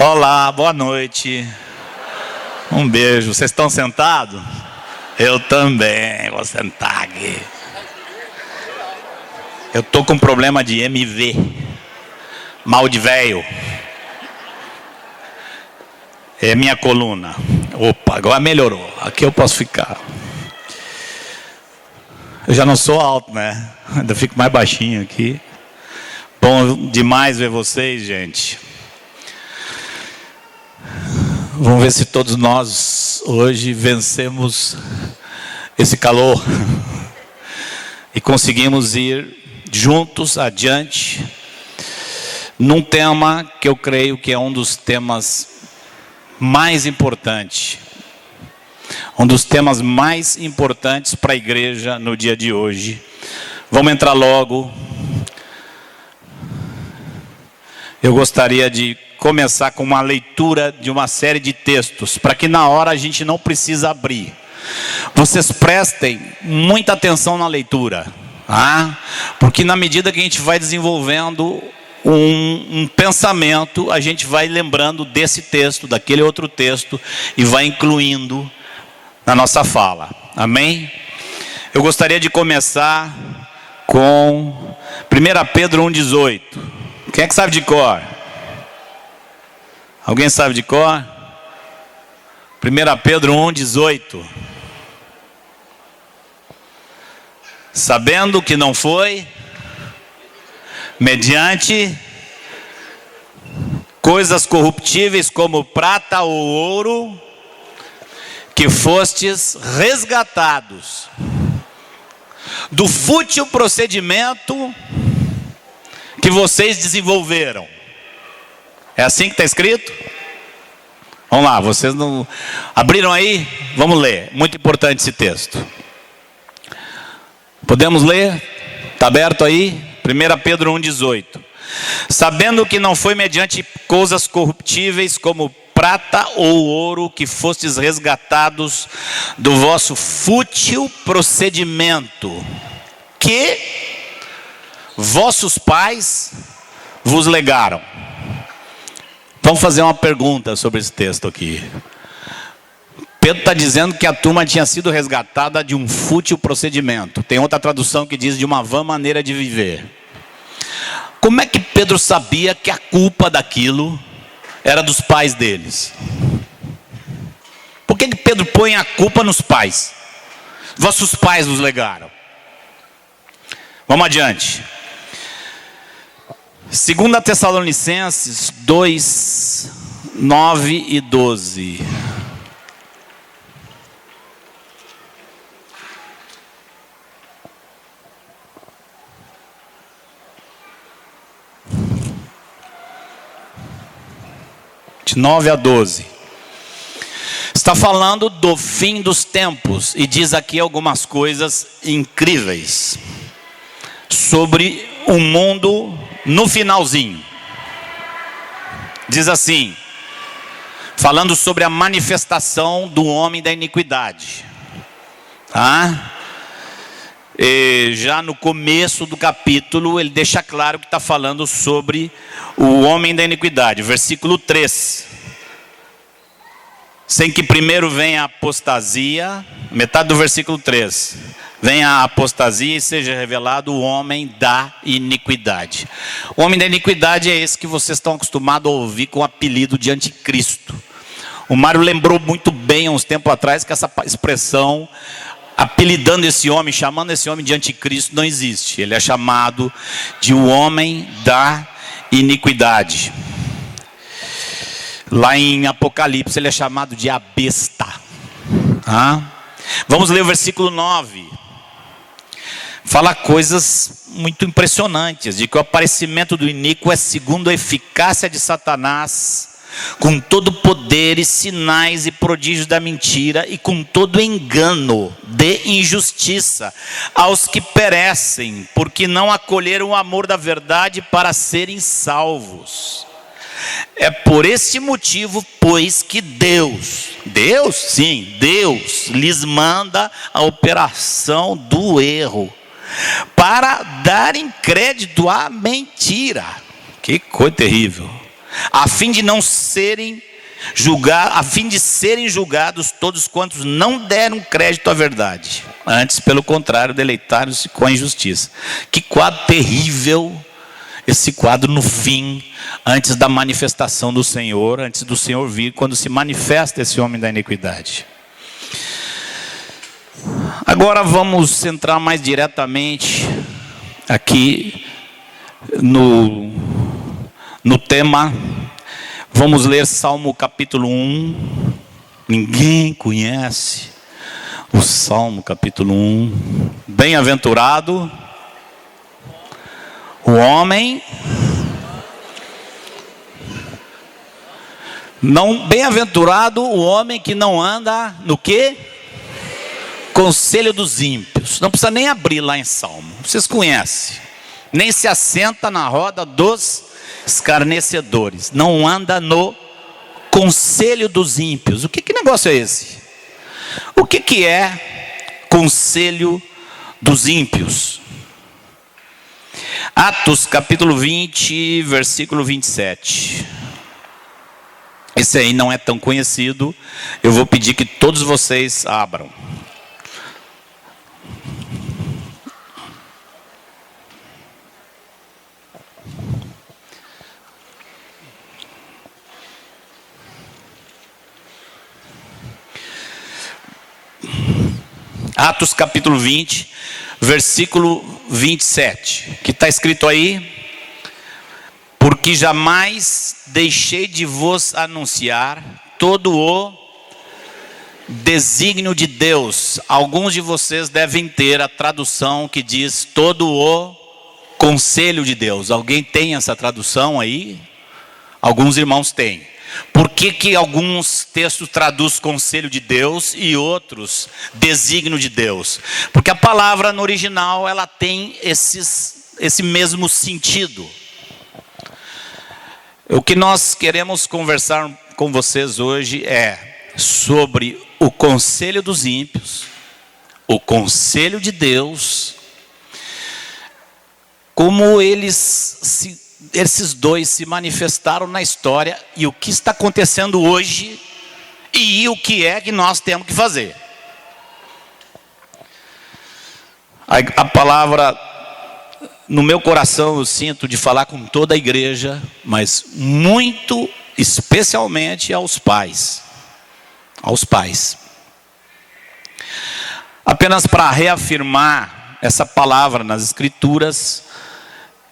Olá, boa noite. Um beijo. Vocês estão sentados? Eu também vou sentar aqui. Eu tô com problema de MV, mal de velho. É minha coluna. Opa, agora melhorou. Aqui eu posso ficar. Eu já não sou alto, né? Ainda fico mais baixinho aqui. Bom demais ver vocês, gente. Vamos ver se todos nós hoje vencemos esse calor e conseguimos ir juntos adiante num tema que eu creio que é um dos temas mais importantes, um dos temas mais importantes para a igreja no dia de hoje. Vamos entrar logo. Eu gostaria de começar com uma leitura de uma série de textos, para que na hora a gente não precisa abrir. Vocês prestem muita atenção na leitura, tá? Porque na medida que a gente vai desenvolvendo um pensamento, a gente vai lembrando desse texto, daquele outro texto, e vai incluindo na nossa fala. Amém? Eu gostaria de começar com 1 Pedro 1,18. Quem é que sabe de cor? Alguém sabe de cor? 1 Pedro 1,18. Sabendo que não foi mediante coisas corruptíveis como prata ou ouro, que fostes resgatados do fútil procedimento que vocês desenvolveram. É assim que está escrito? Vamos lá, vocês não abriram aí? Vamos ler, muito importante esse texto. Podemos ler? Está aberto aí? 1 Pedro 1,18. Sabendo que não foi mediante coisas corruptíveis como prata ou ouro que fostes resgatados do vosso fútil procedimento que vossos pais vos legaram. Vamos fazer uma pergunta sobre esse texto aqui. Pedro está dizendo que a turma tinha sido resgatada de um fútil procedimento. Tem outra tradução que diz de uma vã maneira de viver. Como é que Pedro sabia que a culpa daquilo era dos pais deles? Por que Pedro põe a culpa nos pais? Vossos pais vos legaram. Vamos adiante. 2 Tessalonicenses 2, 9 e 12. De 9 a 12. Está falando do fim dos tempos e diz aqui algumas coisas incríveis sobre o mundo no finalzinho. Diz assim, falando sobre a manifestação do homem da iniquidade, tá? E já no começo do capítulo ele deixa claro que está falando sobre o homem da iniquidade. Versículo 3. Sem que primeiro venha a apostasia, metade do versículo 3. Venha a apostasia e seja revelado o homem da iniquidade. O homem da iniquidade é esse que vocês estão acostumados a ouvir com o apelido de anticristo. O Mário lembrou muito bem, há uns tempos atrás, que essa expressão, apelidando esse homem, chamando esse homem de anticristo, não existe. Ele é chamado de o homem da iniquidade. Lá em Apocalipse ele é chamado de a besta. Vamos ler o versículo 9. Fala coisas muito impressionantes, de que o aparecimento do iníquo é segundo a eficácia de Satanás, com todo poder e sinais e prodígios da mentira, e com todo engano de injustiça aos que perecem, porque não acolheram o amor da verdade para serem salvos. É por esse motivo, pois, que Deus lhes manda a operação do erro, para darem crédito à mentira. Que coisa terrível. a fim de serem julgados todos quantos não deram crédito à verdade. Antes, pelo contrário, deleitaram-se com a injustiça. Que quadro terrível esse quadro no fim, antes da manifestação do Senhor, antes do Senhor vir, quando se manifesta esse homem da iniquidade. Agora vamos entrar mais diretamente aqui no tema. Vamos ler Salmo capítulo 1. Ninguém conhece o Salmo capítulo 1. Bem-aventurado o homem, bem-aventurado o homem que não anda no quê? Conselho dos ímpios. Não precisa nem abrir lá em Salmo, vocês conhecem. Nem se assenta na roda dos escarnecedores. Não anda no conselho dos ímpios. O que negócio é esse? O que é conselho dos ímpios? Atos capítulo 20, versículo 27. Esse aí não é tão conhecido. Eu vou pedir que todos vocês abram. Atos capítulo 20, versículo 27, que está escrito aí: porque jamais deixei de vos anunciar todo o desígnio de Deus. Alguns de vocês devem ter a tradução que diz todo o conselho de Deus. Alguém tem essa tradução aí? Alguns irmãos têm. Por que alguns textos traduz conselho de Deus e outros desígnio de Deus? Porque a palavra no original ela tem esse mesmo sentido. O que nós queremos conversar com vocês hoje é sobre o conselho dos ímpios, o conselho de Deus, como esses dois se manifestaram na história e o que está acontecendo hoje e o que é que nós temos que fazer. A palavra no meu coração eu sinto de falar com toda a igreja, mas muito especialmente aos pais. Aos pais. Apenas para reafirmar essa palavra nas Escrituras,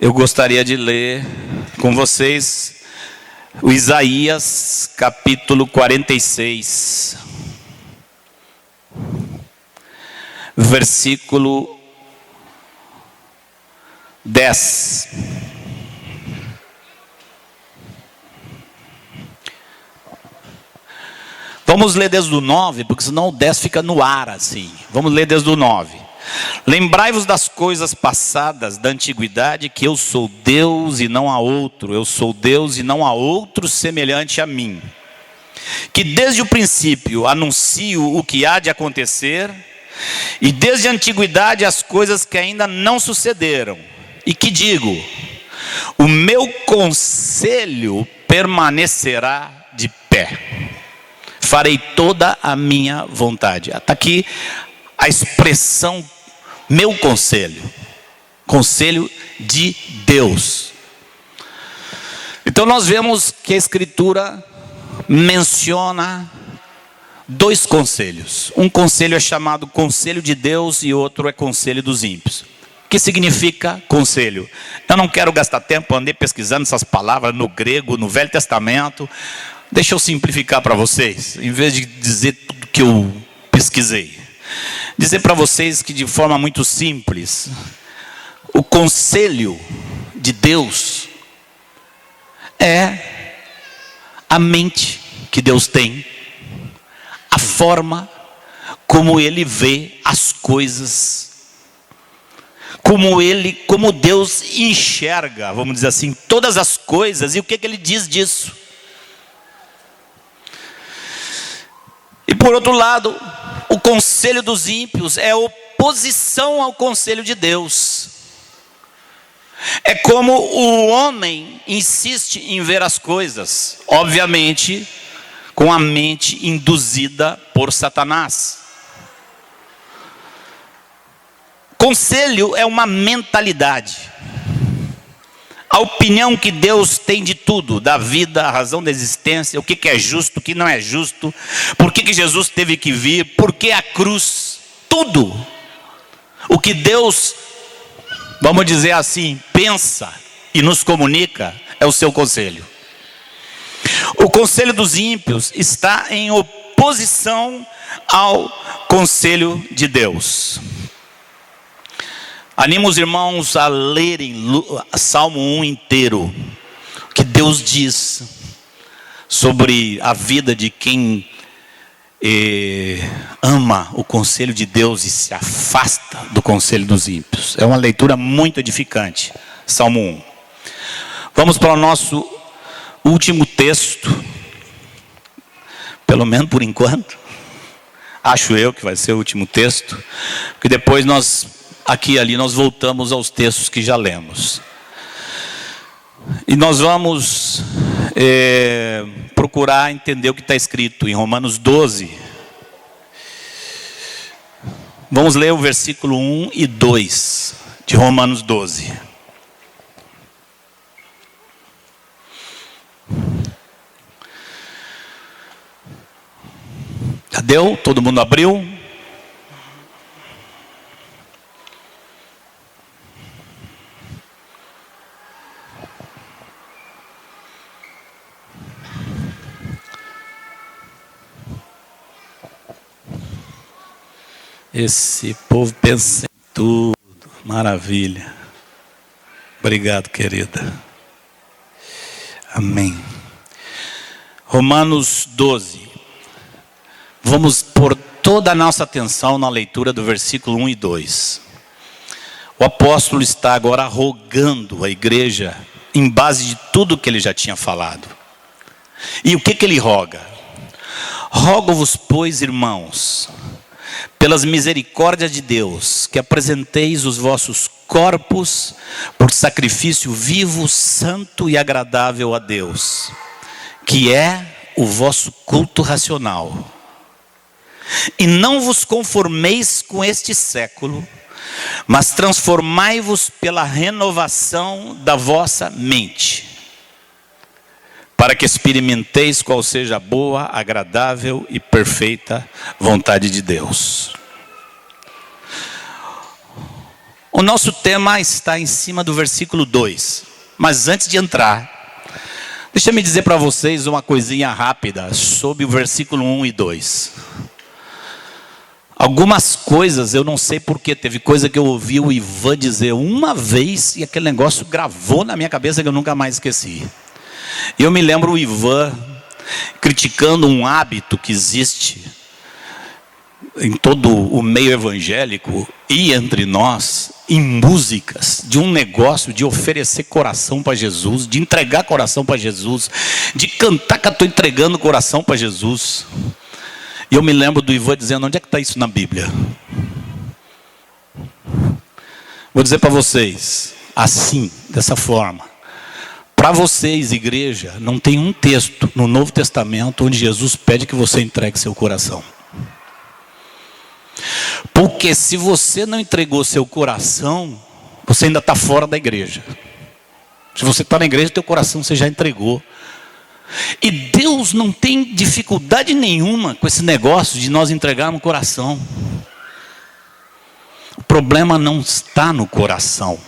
eu gostaria de ler com vocês o Isaías capítulo 46, versículo 10. Vamos ler desde o 9, porque senão o 10 fica no ar assim. Vamos ler desde o 9. Lembrai-vos das coisas passadas da antiguidade, que eu sou Deus e não há outro. Eu sou Deus e não há outro semelhante a mim. Que desde o princípio anuncio o que há de acontecer, e desde a antiguidade as coisas que ainda não sucederam. E que digo, o meu conselho permanecerá de pé. Farei toda a minha vontade. Está aqui a expressão meu conselho. Conselho de Deus. Então nós vemos que a Escritura menciona dois conselhos. Um conselho é chamado conselho de Deus e outro é conselho dos ímpios. O que significa conselho? Eu não quero gastar tempo, andei pesquisando essas palavras no grego, no Velho Testamento. Deixa eu simplificar para vocês, em vez de dizer tudo que eu pesquisei. Dizer para vocês que de forma muito simples, o conselho de Deus é a mente que Deus tem, a forma como Ele vê as coisas, como Deus enxerga, vamos dizer assim, todas as coisas, e o que Ele diz disso. E por outro lado, o conselho dos ímpios é oposição ao conselho de Deus. É como o homem insiste em ver as coisas, obviamente, com a mente induzida por Satanás. Conselho é uma mentalidade. A opinião que Deus tem de tudo, da vida, a razão da existência, o que é justo, o que não é justo, por que Jesus teve que vir, por que a cruz, tudo. O que Deus, vamos dizer assim, pensa e nos comunica é o seu conselho. O conselho dos ímpios está em oposição ao conselho de Deus. Animo os irmãos a lerem Salmo 1 inteiro, que Deus diz sobre a vida de quem ama o conselho de Deus e se afasta do conselho dos ímpios. É uma leitura muito edificante, Salmo 1. Vamos para o nosso último texto, pelo menos por enquanto. Acho eu que vai ser o último texto, porque depois nós, aqui e ali, nós voltamos aos textos que já lemos. E nós vamos procurar entender o que está escrito em Romanos 12. Vamos ler o versículo 1 e 2 de Romanos 12. Já deu? Todo mundo abriu? Esse povo pensa em tudo. Maravilha. Obrigado, querida. Amém. Romanos 12. Vamos pôr toda a nossa atenção na leitura do versículo 1 e 2. O apóstolo está agora rogando a igreja em base de tudo que ele já tinha falado. E o que ele roga? Rogo-vos, pois, irmãos, pelas misericórdias de Deus, que apresenteis os vossos corpos por sacrifício vivo, santo e agradável a Deus, que é o vosso culto racional. E não vos conformeis com este século, mas transformai-vos pela renovação da vossa mente, para que experimenteis qual seja a boa, agradável e perfeita vontade de Deus. O nosso tema está em cima do versículo 2. Mas antes de entrar, deixa eu dizer para vocês uma coisinha rápida sobre o versículo 1 e 2. Algumas coisas eu não sei porquê. Teve coisa que eu ouvi o Ivan dizer uma vez e aquele negócio gravou na minha cabeça que eu nunca mais esqueci. Eu me lembro o Ivan criticando um hábito que existe em todo o meio evangélico e entre nós, em músicas, de um negócio de oferecer coração para Jesus, de entregar coração para Jesus, de cantar que eu estou entregando o coração para Jesus. E eu me lembro do Ivan dizendo: onde é que está isso na Bíblia? Vou dizer para vocês, assim, dessa forma. Para vocês, igreja, não tem um texto no Novo Testamento onde Jesus pede que você entregue seu coração. Porque se você não entregou seu coração, você ainda está fora da igreja. Se você está na igreja, teu coração você já entregou. E Deus não tem dificuldade nenhuma com esse negócio de nós entregarmos o coração. O problema não está no coração.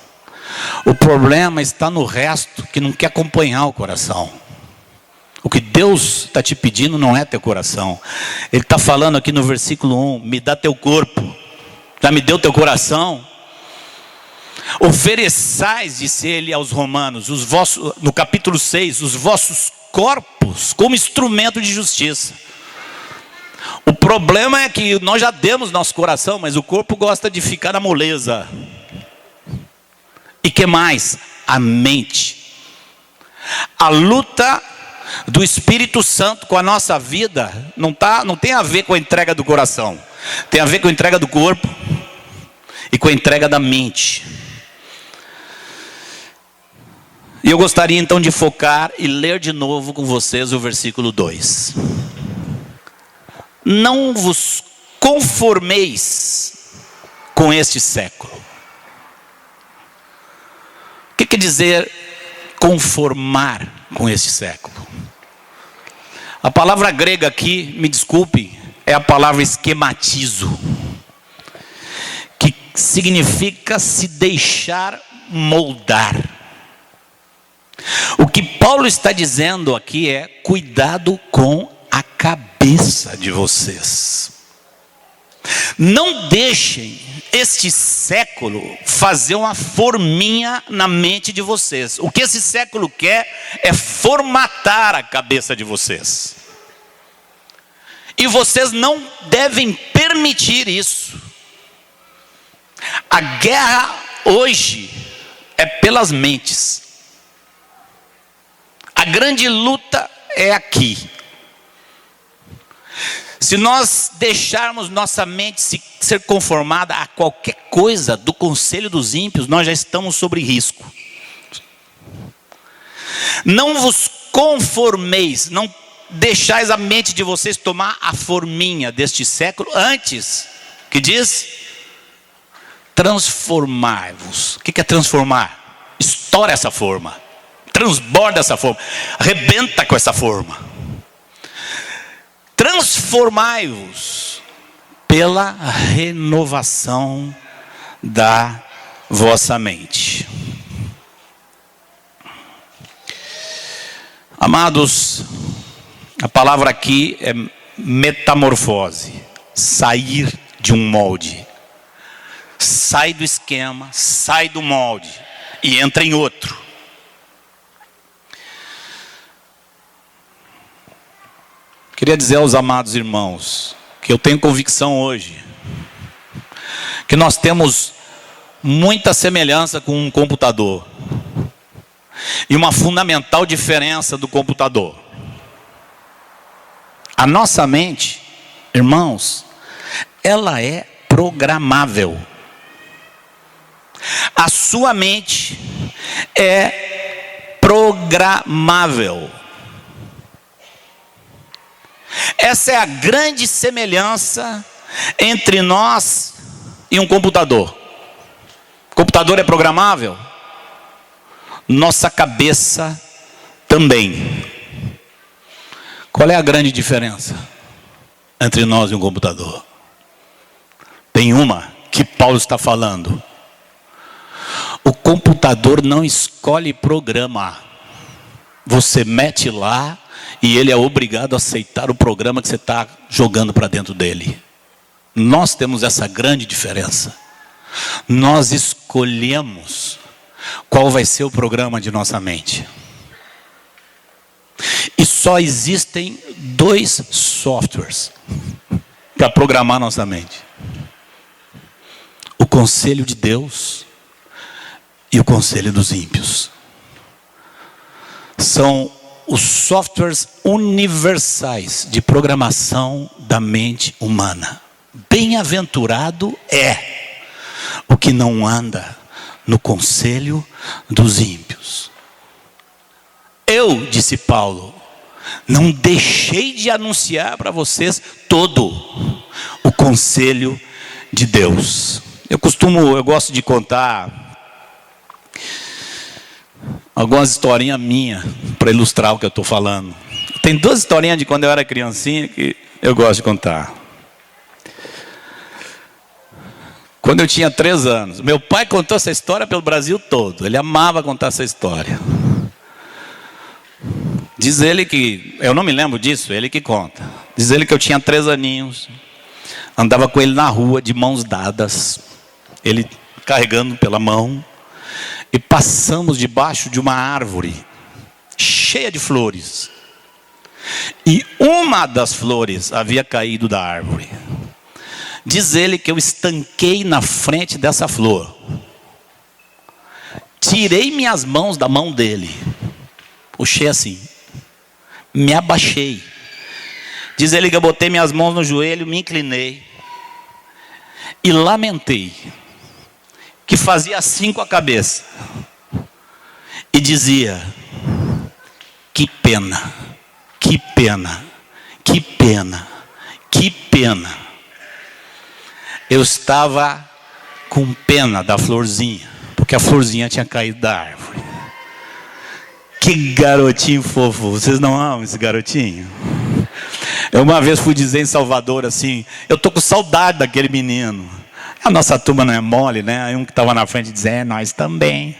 O problema está no resto que não quer acompanhar o coração. O que Deus está te pedindo não é teu coração. Ele está falando aqui no versículo 1, me dá teu corpo. Já me deu teu coração? Ofereçais, disse ele aos romanos, no capítulo 6, os vossos corpos como instrumento de justiça. O problema é que nós já demos nosso coração, mas o corpo gosta de ficar na moleza. E que mais? A mente. A luta do Espírito Santo com a nossa vida não tem a ver com a entrega do coração. Tem a ver com a entrega do corpo e com a entrega da mente. E eu gostaria então de focar e ler de novo com vocês o versículo 2. Não vos conformeis com este século. O que quer dizer conformar com este século? A palavra grega aqui, me desculpe, é a palavra esquematizo, que significa se deixar moldar. O que Paulo está dizendo aqui é: cuidado com a cabeça de vocês. Não deixem este século fazer uma forminha na mente de vocês. O que esse século quer é formatar a cabeça de vocês. E vocês não devem permitir isso. A guerra hoje é pelas mentes. A grande luta é aqui. Se nós deixarmos nossa mente ser conformada a qualquer coisa do conselho dos ímpios, nós já estamos sob risco. Não vos conformeis, não deixais a mente de vocês tomar a forminha deste século. Antes, que diz? Transformai-vos. O que é transformar? Estoura essa forma. Transborda essa forma. Arrebenta com essa forma. Transformai-vos pela renovação da vossa mente. Amados, a palavra aqui é metamorfose, sair de um molde. Sai do esquema, sai do molde e entra em outro. Queria dizer aos amados irmãos que eu tenho convicção hoje que nós temos muita semelhança com um computador e uma fundamental diferença do computador. A nossa mente, irmãos, ela é programável. A sua mente é programável. Essa é a grande semelhança entre nós e um computador. O computador é programável? Nossa cabeça também. Qual é a grande diferença entre nós e um computador? Tem uma que Paulo está falando. O computador não escolhe programa. Você mete lá e ele é obrigado a aceitar o programa que você está jogando para dentro dele. Nós temos essa grande diferença. Nós escolhemos qual vai ser o programa de nossa mente. E só existem 2 softwares para programar nossa mente: o conselho de Deus e o conselho dos ímpios. São os softwares universais de programação da mente humana. Bem-aventurado é o que não anda no conselho dos ímpios. Eu, disse Paulo, não deixei de anunciar para vocês todo o conselho de Deus. Eu gosto de contar algumas historinhas minhas para ilustrar o que eu estou falando. Tem 2 historinhas de quando eu era criancinha que eu gosto de contar. Quando eu tinha 3 anos, meu pai contou essa história pelo Brasil todo. Ele amava contar essa história. Diz ele que, eu não me lembro disso, ele que conta. Diz ele que eu tinha 3 aninhos, andava com ele na rua de mãos dadas, ele carregando pela mão, e passamos debaixo de uma árvore cheia de flores. E uma das flores havia caído da árvore. Diz ele que eu estanquei na frente dessa flor. Tirei minhas mãos da mão dele. Puxei assim. Me abaixei. Diz ele que eu botei minhas mãos no joelho, me inclinei. E lamentei. Que fazia assim com a cabeça. e dizia: que pena, que pena, que pena, que pena. Eu estava com pena da florzinha, porque a florzinha tinha caído da árvore. Que garotinho fofo, vocês não amam esse garotinho? Eu uma vez fui dizer em Salvador assim: eu tô com saudade daquele menino. A nossa turma não é mole, né? Aí um que estava na frente dizia: nós também.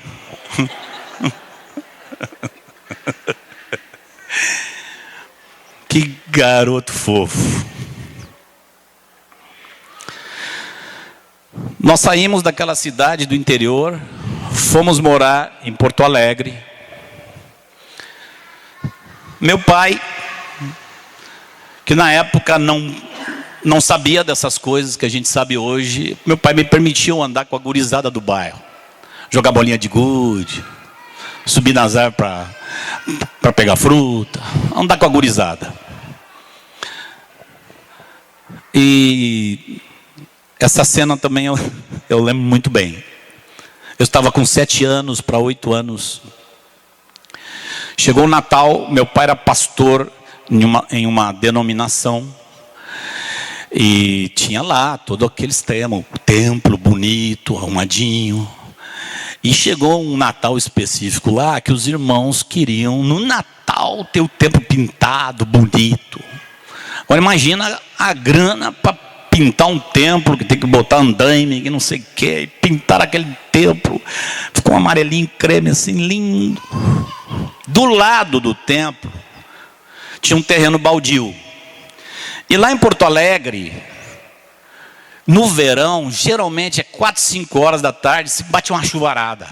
Que garoto fofo. Nós saímos daquela cidade do interior, fomos morar em Porto Alegre. Meu pai, que na época não sabia dessas coisas que a gente sabe hoje, meu pai me permitiu andar com a gurizada do bairro. Jogar bolinha de gude, subir nas árvores para pegar fruta, andar com a gurizada. E essa cena também eu lembro muito bem. Eu estava com 7 anos para 8 anos. Chegou o Natal, meu pai era pastor em uma denominação. E tinha lá todos aqueles temas, o templo bonito, arrumadinho. E chegou um Natal específico lá, que os irmãos queriam no Natal ter o templo pintado, bonito. Agora imagina a grana para pintar um templo, que tem que botar andaime, que não sei o quê, e pintar aquele templo. Ficou um amarelinho creme assim, lindo. Do lado do templo tinha um terreno baldio. E lá em Porto Alegre, no verão, geralmente é 4, 5 horas da tarde, se bate uma chuvarada.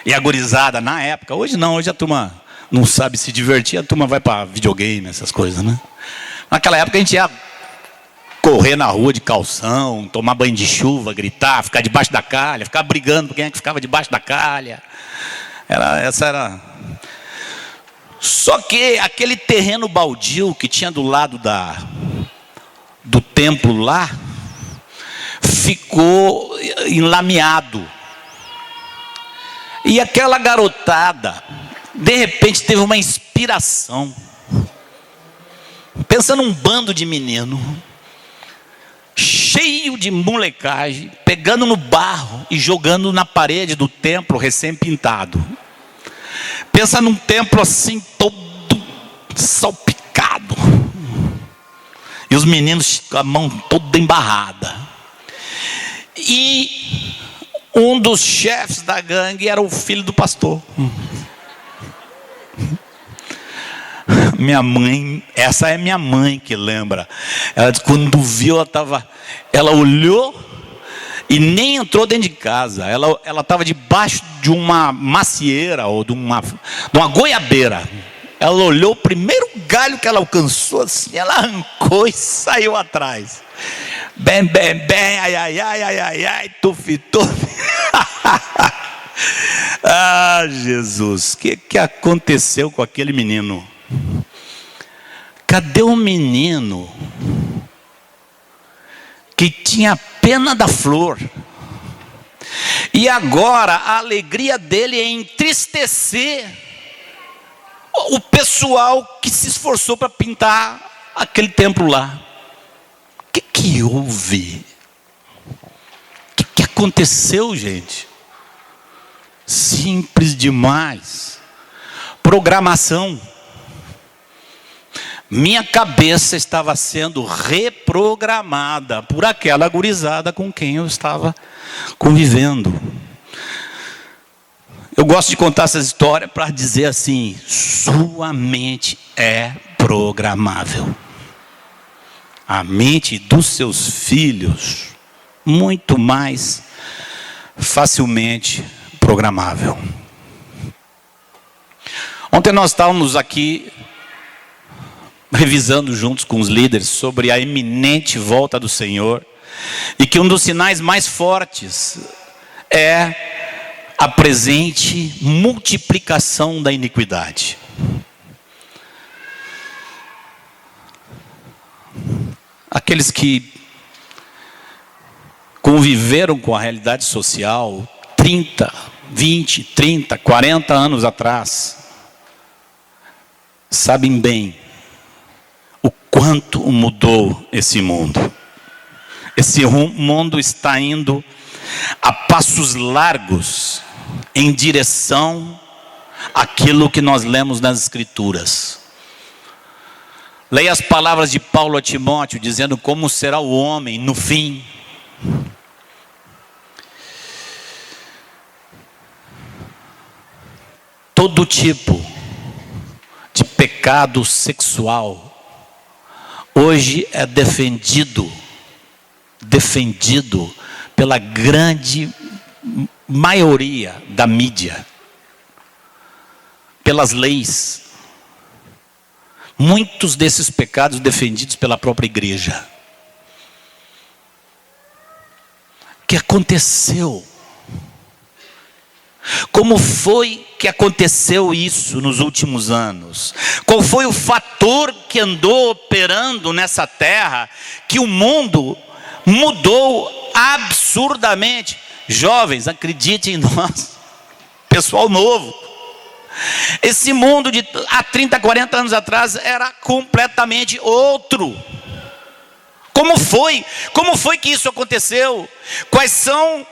E a gurizada, na época, hoje não, hoje a turma não sabe se divertir, a turma vai para videogame, essas coisas, né? Naquela época a gente ia correr na rua de calção, tomar banho de chuva, gritar, ficar debaixo da calha, ficar brigando por quem é que ficava debaixo da calha. Essa era... Só que aquele terreno baldio que tinha do lado do templo lá, ficou enlameado. E aquela garotada, de repente, teve uma inspiração. Pensa num bando de menino, cheio de molecagem, pegando no barro e jogando na parede do templo recém-pintado. Pensa num templo assim, todo salpicado. E os meninos com a mão toda embarrada. E um dos chefes da gangue era o filho do pastor. Minha mãe, essa é minha mãe que lembra. Ela disse, quando viu, ela olhou e nem entrou dentro de casa. Ela estava debaixo de uma macieira ou de uma goiabeira. Ela olhou o primeiro galho que ela alcançou, assim, ela arrancou e saiu atrás. Bem, bem, bem, ai, ai, ai, ai, ai, ai, tufi, tufi. Ah, Jesus, o que aconteceu com aquele menino? Cadê o menino que tinha pena da flor? E agora a alegria dele é entristecer o pessoal que se esforçou para pintar aquele templo lá. O que houve? O que aconteceu, gente? Simples demais. Programação. Minha cabeça estava sendo reprogramada por aquela gurizada com quem eu estava convivendo. Eu gosto de contar essa história para dizer assim: sua mente é programável. A mente dos seus filhos, muito mais facilmente programável. Ontem nós estávamos aqui revisando juntos com os líderes sobre a iminente volta do Senhor, e que um dos sinais mais fortes é a presente multiplicação da iniquidade. Aqueles que conviveram com a realidade social 30, 20, 30, 40 anos atrás, sabem bem o quanto mudou esse mundo. Esse mundo está indo a passos largos em direção àquilo que nós lemos nas Escrituras. Leia as palavras de Paulo a Timóteo, dizendo como será o homem no fim. Todo tipo de pecado sexual hoje é defendido pela grande maioria da mídia, pelas leis. Muitos desses pecados defendidos pela própria igreja. O que aconteceu? Como foi que aconteceu isso nos últimos anos? Qual foi o fator que andou operando nessa terra que o mundo mudou absurdamente? Jovens, acreditem em nós, pessoal novo. Esse mundo de há 30, 40 anos atrás era completamente outro. Como foi? Como foi que isso aconteceu? Quais são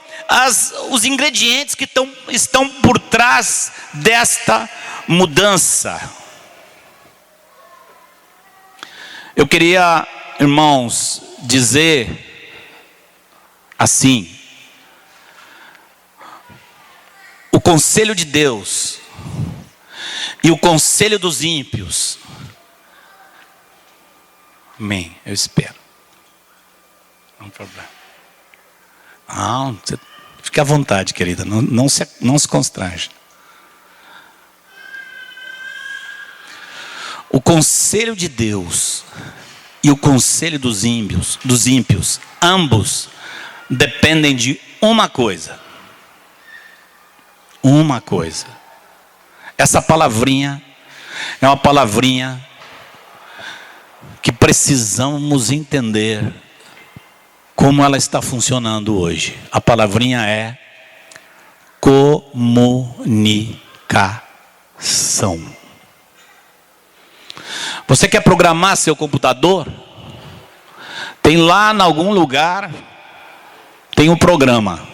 os ingredientes que estão por trás desta mudança? Eu queria, irmãos, dizer assim: o conselho de Deus e o conselho dos ímpios. Amém, eu espero. Não tem problema. Não, fique à vontade, querida. Não se constrange. O conselho de Deus e o conselho dos ímpios, ambos dependem de uma coisa. Uma coisa. Essa palavrinha é uma palavrinha que precisamos entender como ela está funcionando hoje. A palavrinha é comunicação. Você quer programar seu computador? Tem lá em algum lugar, tem um programa.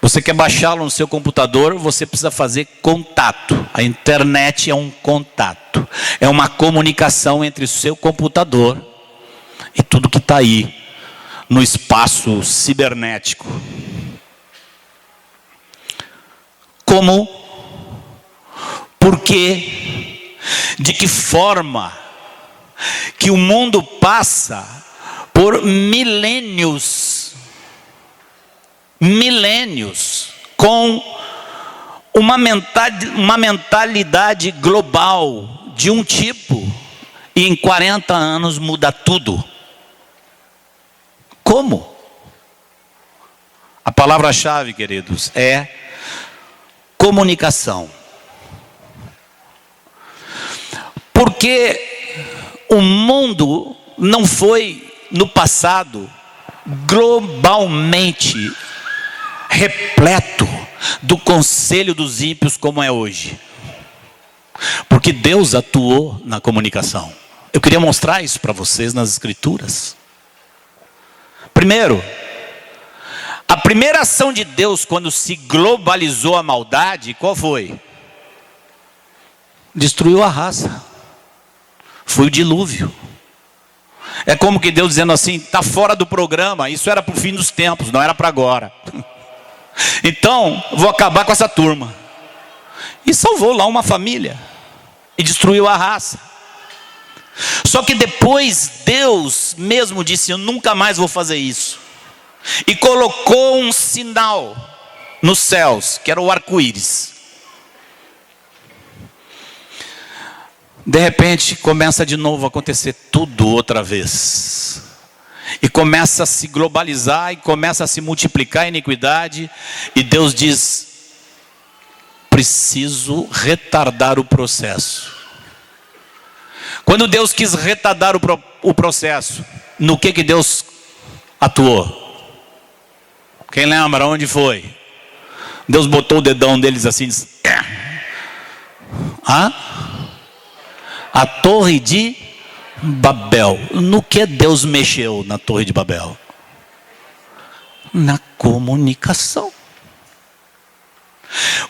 Você quer baixá-lo no seu computador, você precisa fazer contato. A internet é um contato. É uma comunicação entre o seu computador e tudo que está aí no espaço cibernético. Como? Por quê? De que forma que o mundo passa por milênios com uma mentalidade global de um tipo, e em 40 anos muda tudo. Como? A palavra-chave, queridos, é comunicação. Porque o mundo não foi, no passado, globalmente repleto do conselho dos ímpios como é hoje. Porque Deus atuou na comunicação. Eu queria mostrar isso para vocês nas Escrituras. Primeiro, a primeira ação de Deus quando se globalizou a maldade, qual foi? Destruiu a raça. Foi o dilúvio. É como que Deus dizendo assim, está fora do programa, isso era para o fim dos tempos, não era para agora. Então, vou acabar com essa turma. E salvou lá uma família. E destruiu a raça. Só que depois Deus mesmo disse, eu nunca mais vou fazer isso. E colocou um sinal nos céus, que era o arco-íris. De repente começa de novo a acontecer tudo outra vez. E começa a se globalizar e começa a se multiplicar a iniquidade. E Deus diz, preciso retardar o processo. Quando Deus quis retardar o processo, no que Deus atuou? Quem lembra onde foi? Deus botou o dedão deles assim, disse, a Torre de Babel. No que Deus mexeu na Torre de Babel? Na comunicação.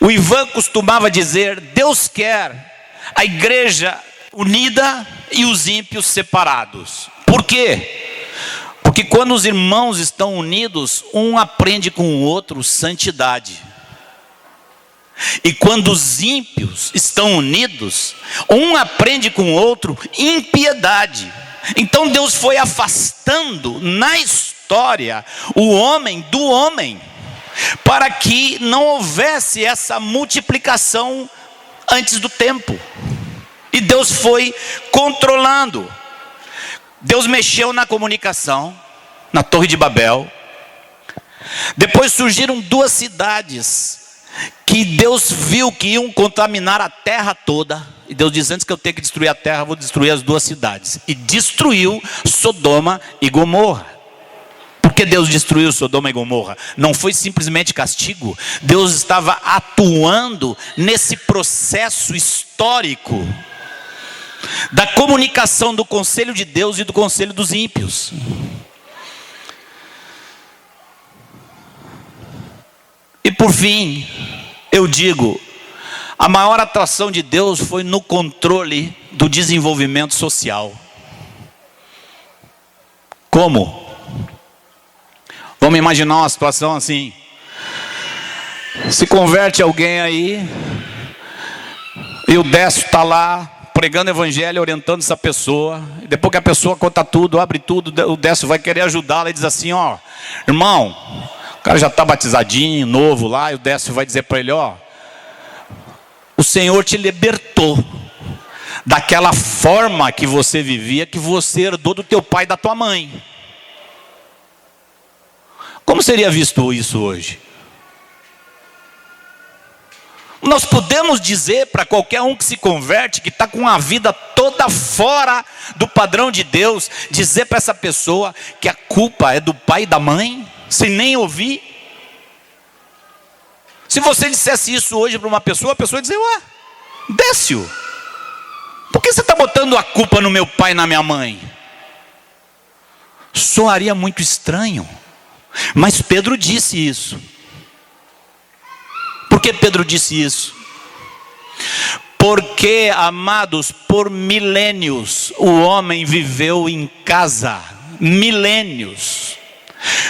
O Ivan costumava dizer, Deus quer a igreja unida e os ímpios separados. Por quê? Porque quando os irmãos estão unidos, um aprende com o outro santidade. E quando os ímpios estão unidos, um aprende com o outro impiedade. Então Deus foi afastando na história o homem do homem, para que não houvesse essa multiplicação antes do tempo. E Deus foi controlando. Deus mexeu na comunicação, na Torre de Babel. Depois surgiram duas cidades que Deus viu que iam contaminar a terra toda. E Deus diz, antes que eu tenha que destruir a terra, vou destruir as duas cidades. E destruiu Sodoma e Gomorra. Por que Deus destruiu Sodoma e Gomorra? Não foi simplesmente castigo. Deus estava atuando nesse processo histórico da comunicação do conselho de Deus e do conselho dos ímpios. E por fim, eu digo, a maior atração de Deus foi no controle do desenvolvimento social. Como? Vamos imaginar uma situação assim. Se converte alguém aí, e o Décio está lá, pregando o evangelho, orientando essa pessoa. E depois que a pessoa conta tudo, abre tudo, o Décio vai querer ajudá-la e diz assim, ó, irmão, o cara já está batizadinho, novo lá, e o Décio vai dizer para ele, ó, o Senhor te libertou daquela forma que você vivia, que você herdou do teu pai e da tua mãe. Como seria visto isso hoje? Nós podemos dizer para qualquer um que se converte, que está com a vida toda fora do padrão de Deus, dizer para essa pessoa que a culpa é do pai e da mãe, sem nem ouvir? Se você dissesse isso hoje para uma pessoa, a pessoa ia dizer, ué, Décio, por que você está botando a culpa no meu pai e na minha mãe? Soaria muito estranho. Mas Pedro disse isso. Por que Pedro disse isso? Porque, amados, por milênios o homem viveu em casa. Milênios.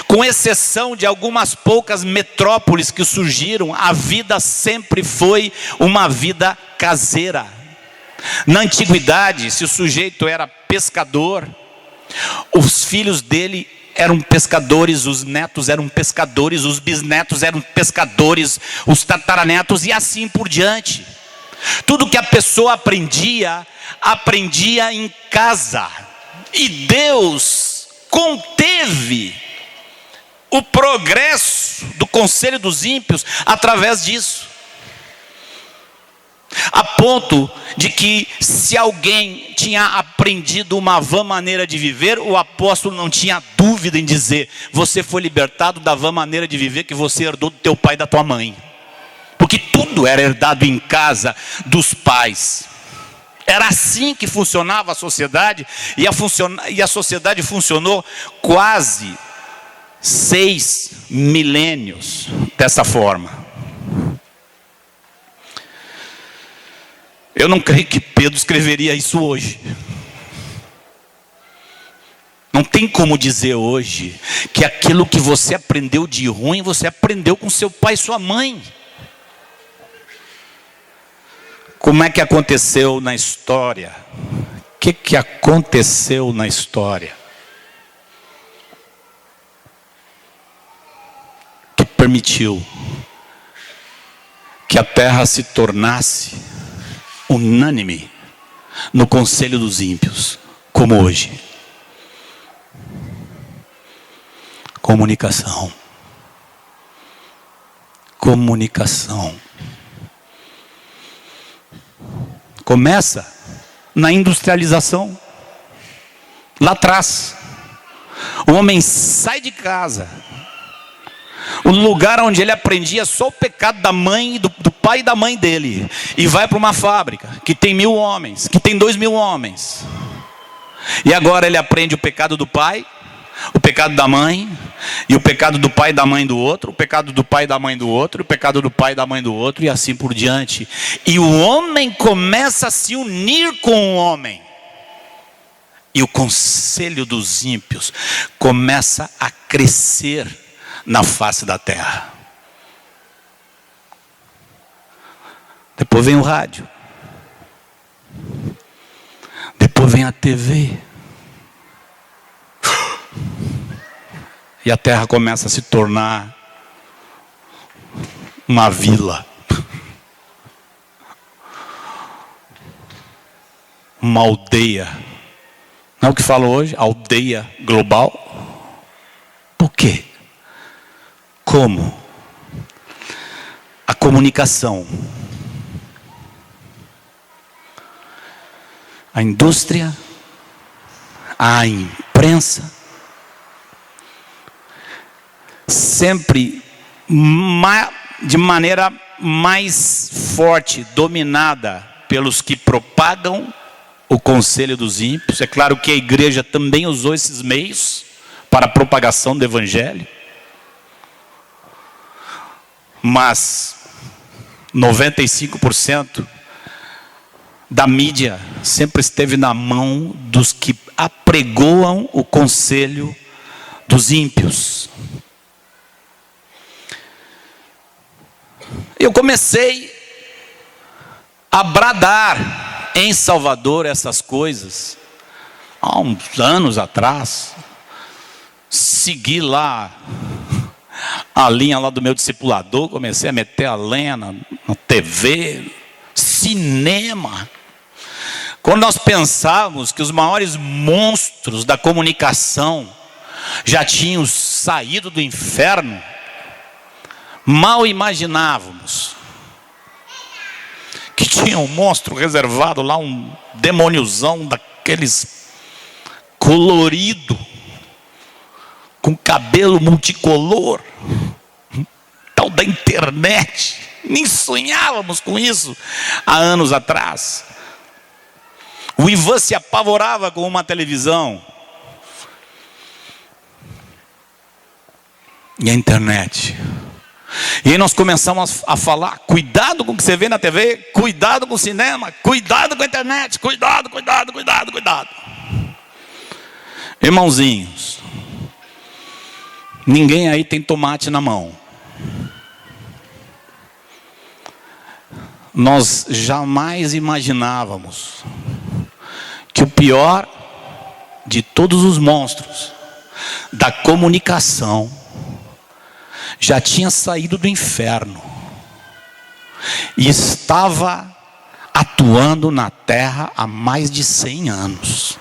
Com exceção de algumas poucas metrópoles que surgiram, a vida sempre foi uma vida caseira. Na antiguidade, se o sujeito era pescador, os filhos dele eram pescadores, os netos eram pescadores, os bisnetos eram pescadores, os tataranetos e assim por diante. Tudo que a pessoa aprendia em casa. E Deus conteve o progresso do conselho dos ímpios através disso. A ponto de que, se alguém tinha aprendido uma vã maneira de viver, o apóstolo não tinha dúvida em dizer, você foi libertado da vã maneira de viver que você herdou do teu pai e da tua mãe. Porque tudo era herdado em casa dos pais. Era assim que funcionava a sociedade, e a sociedade funcionou quase 6 milênios dessa forma. Eu não creio que Pedro escreveria isso hoje. Não tem como dizer hoje que aquilo que você aprendeu de ruim, você aprendeu com seu pai e sua mãe. Como é que aconteceu na história? O que aconteceu na história? Que permitiu que a terra se tornasse unânime no conselho dos ímpios, como hoje. Comunicação. Comunicação. Começa na industrialização. Lá atrás, o homem sai de casa, O lugar onde ele aprendia só o pecado da mãe, do pai e da mãe dele. E vai para uma fábrica que tem 1000 homens, que tem 2000 homens. E agora ele aprende o pecado do pai, o pecado da mãe, e o pecado do pai e da mãe do outro, o pecado do pai e da mãe do outro, o pecado do pai e da mãe do outro, e assim por diante. E o homem começa a se unir com o homem. E o conselho dos ímpios começa a crescer na face da terra. Depois vem o rádio. Depois vem a TV. E a terra começa a se tornar uma vila. Uma aldeia. Não é o que falo hoje? Aldeia global. Por quê? Como? A comunicação. A indústria. A imprensa. Sempre de maneira mais forte, dominada pelos que propagam o conselho dos ímpios. É claro que a igreja também usou esses meios para a propagação do evangelho. Mas 95% da mídia sempre esteve na mão dos que apregoam o conselho dos ímpios. Eu comecei a bradar em Salvador essas coisas há uns anos atrás. Segui lá a linha lá do meu discipulador, comecei a meter a lenha na TV, cinema. Quando nós pensávamos que os maiores monstros da comunicação já tinham saído do inferno, mal imaginávamos que tinha um monstro reservado lá, um demôniozão daqueles colorido, com cabelo multicolor, tal da internet. Nem sonhávamos com isso há anos atrás. O Ivan se apavorava com uma televisão. E a internet. E aí nós começamos a falar: cuidado com o que você vê na TV, cuidado com o cinema, cuidado com a internet, cuidado, cuidado, cuidado, cuidado. Irmãozinhos, ninguém aí tem tomate na mão. Nós jamais imaginávamos que o pior de todos os monstros da comunicação já tinha saído do inferno e estava atuando na terra há mais de 100 anos.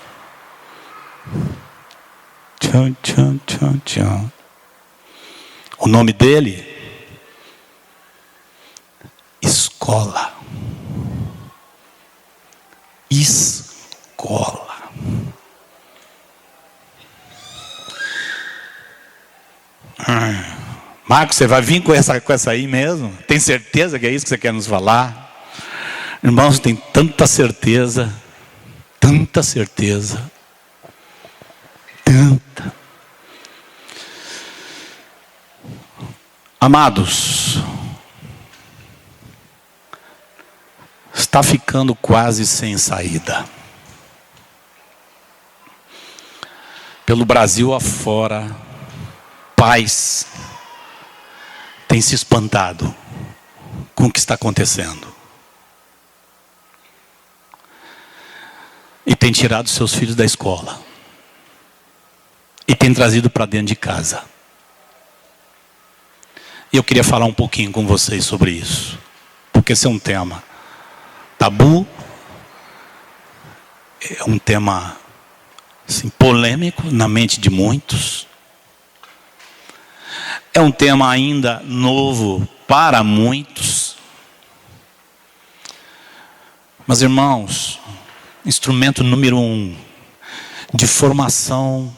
Tchan, tchan, tchan, tchan. O nome dele? Escola. Escola. Marcos, você vai vir com essa aí mesmo? Tem certeza que é isso que você quer nos falar? Irmãos, tem tanta certeza. Tanta certeza. Tanta. Amados, está ficando quase sem saída. Pelo Brasil afora, pais têm se espantado com o que está acontecendo. E têm tirado seus filhos da escola. E têm trazido para dentro de casa. E eu queria falar um pouquinho com vocês sobre isso. Porque esse é um tema tabu. É um tema assim, polêmico na mente de muitos. É um tema ainda novo para muitos. Mas, irmãos, instrumento número 1 de formação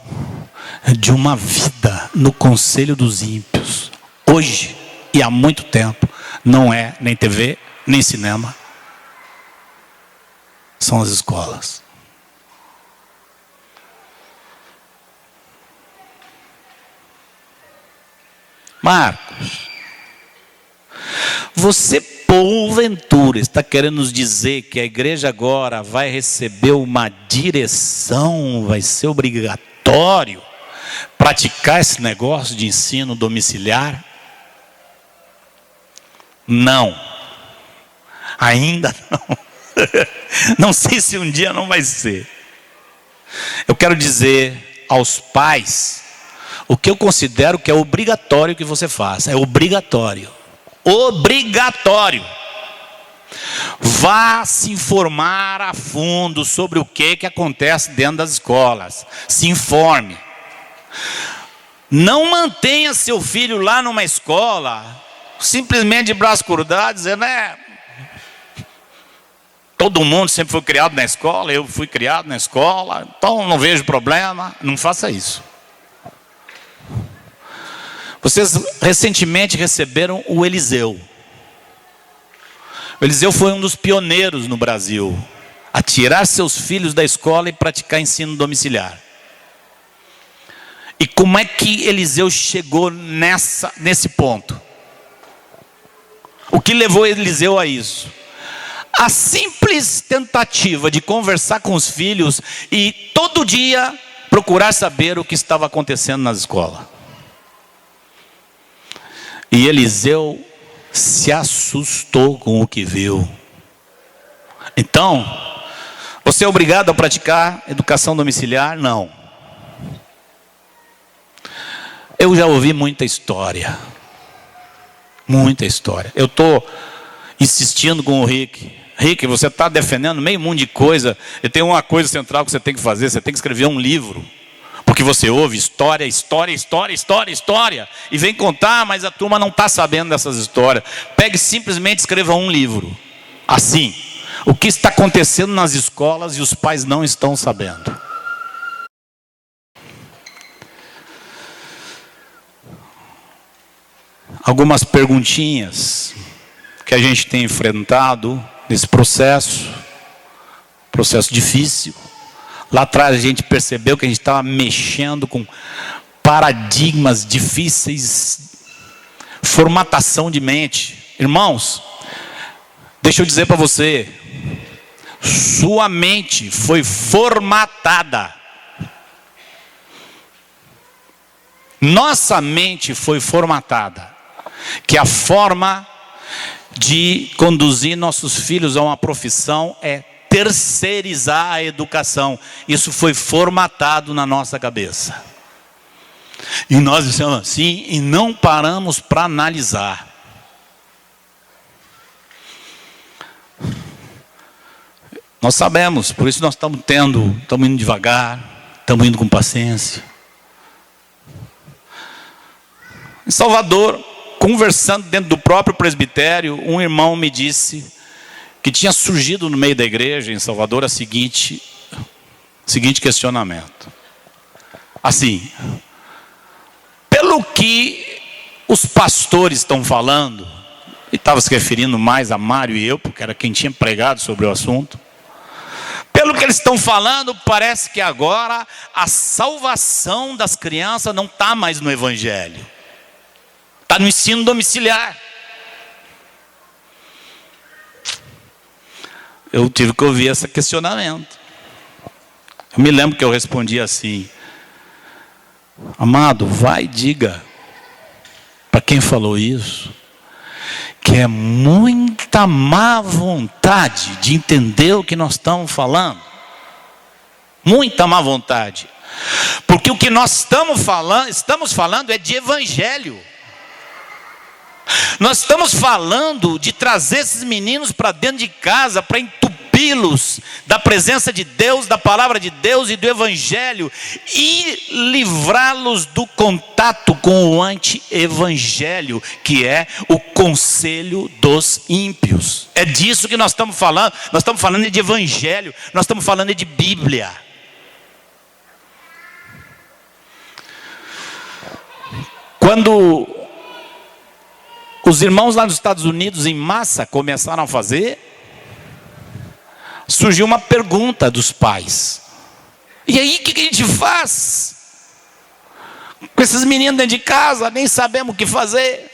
de uma vida no conselho dos ímpios hoje e há muito tempo, não é nem TV, nem cinema. São as escolas. Marcos, você porventura está querendo nos dizer que a igreja agora vai receber uma direção, vai ser obrigatório praticar esse negócio de ensino domiciliar? Não, ainda não. Não sei se um dia não vai ser. Eu quero dizer aos pais o que eu considero que é obrigatório que você faça. É obrigatório. Obrigatório. Vá se informar a fundo sobre o que acontece dentro das escolas. Se informe. Não mantenha seu filho lá numa escola simplesmente de braço cruzado, dizendo, todo mundo sempre foi criado na escola, eu fui criado na escola, então não vejo problema. Não faça isso. Vocês recentemente receberam o Eliseu. O Eliseu foi um dos pioneiros no Brasil a tirar seus filhos da escola e praticar ensino domiciliar. E como é que Eliseu chegou nesse ponto? O que levou Eliseu a isso? A simples tentativa de conversar com os filhos e todo dia procurar saber o que estava acontecendo nas escolas. E Eliseu se assustou com o que viu. Então, você é obrigado a praticar educação domiciliar? Não. Eu já ouvi muita história. Muita história. Eu estou insistindo com o Rick. Rick, você está defendendo meio mundo de coisa. E tem uma coisa central que você tem que fazer. Você tem que escrever um livro. Porque você ouve história, história, história, história, história. E vem contar, mas a turma não está sabendo dessas histórias. Pegue e simplesmente escreva um livro. Assim. O que está acontecendo nas escolas e os pais não estão sabendo. Algumas perguntinhas que a gente tem enfrentado nesse processo difícil. Lá atrás a gente percebeu que a gente estava mexendo com paradigmas difíceis, formatação de mente. Irmãos, deixa eu dizer para você, sua mente foi formatada. Nossa mente foi formatada. Que a forma de conduzir nossos filhos a uma profissão é terceirizar a educação. Isso foi formatado na nossa cabeça. E nós dissemos assim e não paramos para analisar. Nós sabemos, por isso nós estamos indo devagar, estamos indo com paciência. Em Salvador, conversando dentro do próprio presbitério, um irmão me disse que tinha surgido no meio da igreja em Salvador o seguinte questionamento. Assim, pelo que os pastores estão falando, e estava se referindo mais a Mário e eu, porque era quem tinha pregado sobre o assunto, pelo que eles estão falando, parece que agora a salvação das crianças não está mais no evangelho. Está no ensino domiciliar. Eu tive que ouvir esse questionamento. Eu me lembro que eu respondi assim: amado, vai e diga para quem falou isso, que é muita má vontade de entender o que nós estamos falando. Muita má vontade. Porque o que nós estamos falando é de evangelho. Nós estamos falando de trazer esses meninos para dentro de casa, para entupi-los da presença de Deus, da palavra de Deus e do evangelho, e livrá-los do contato com o anti-evangelho, que é o conselho dos ímpios. É disso que nós estamos falando. Nós estamos falando de evangelho, nós estamos falando de Bíblia. Quando os irmãos lá nos Estados Unidos, em massa, começaram a fazer. Surgiu uma pergunta dos pais: e aí, o que a gente faz com esses meninos dentro de casa? Nem sabemos o que fazer.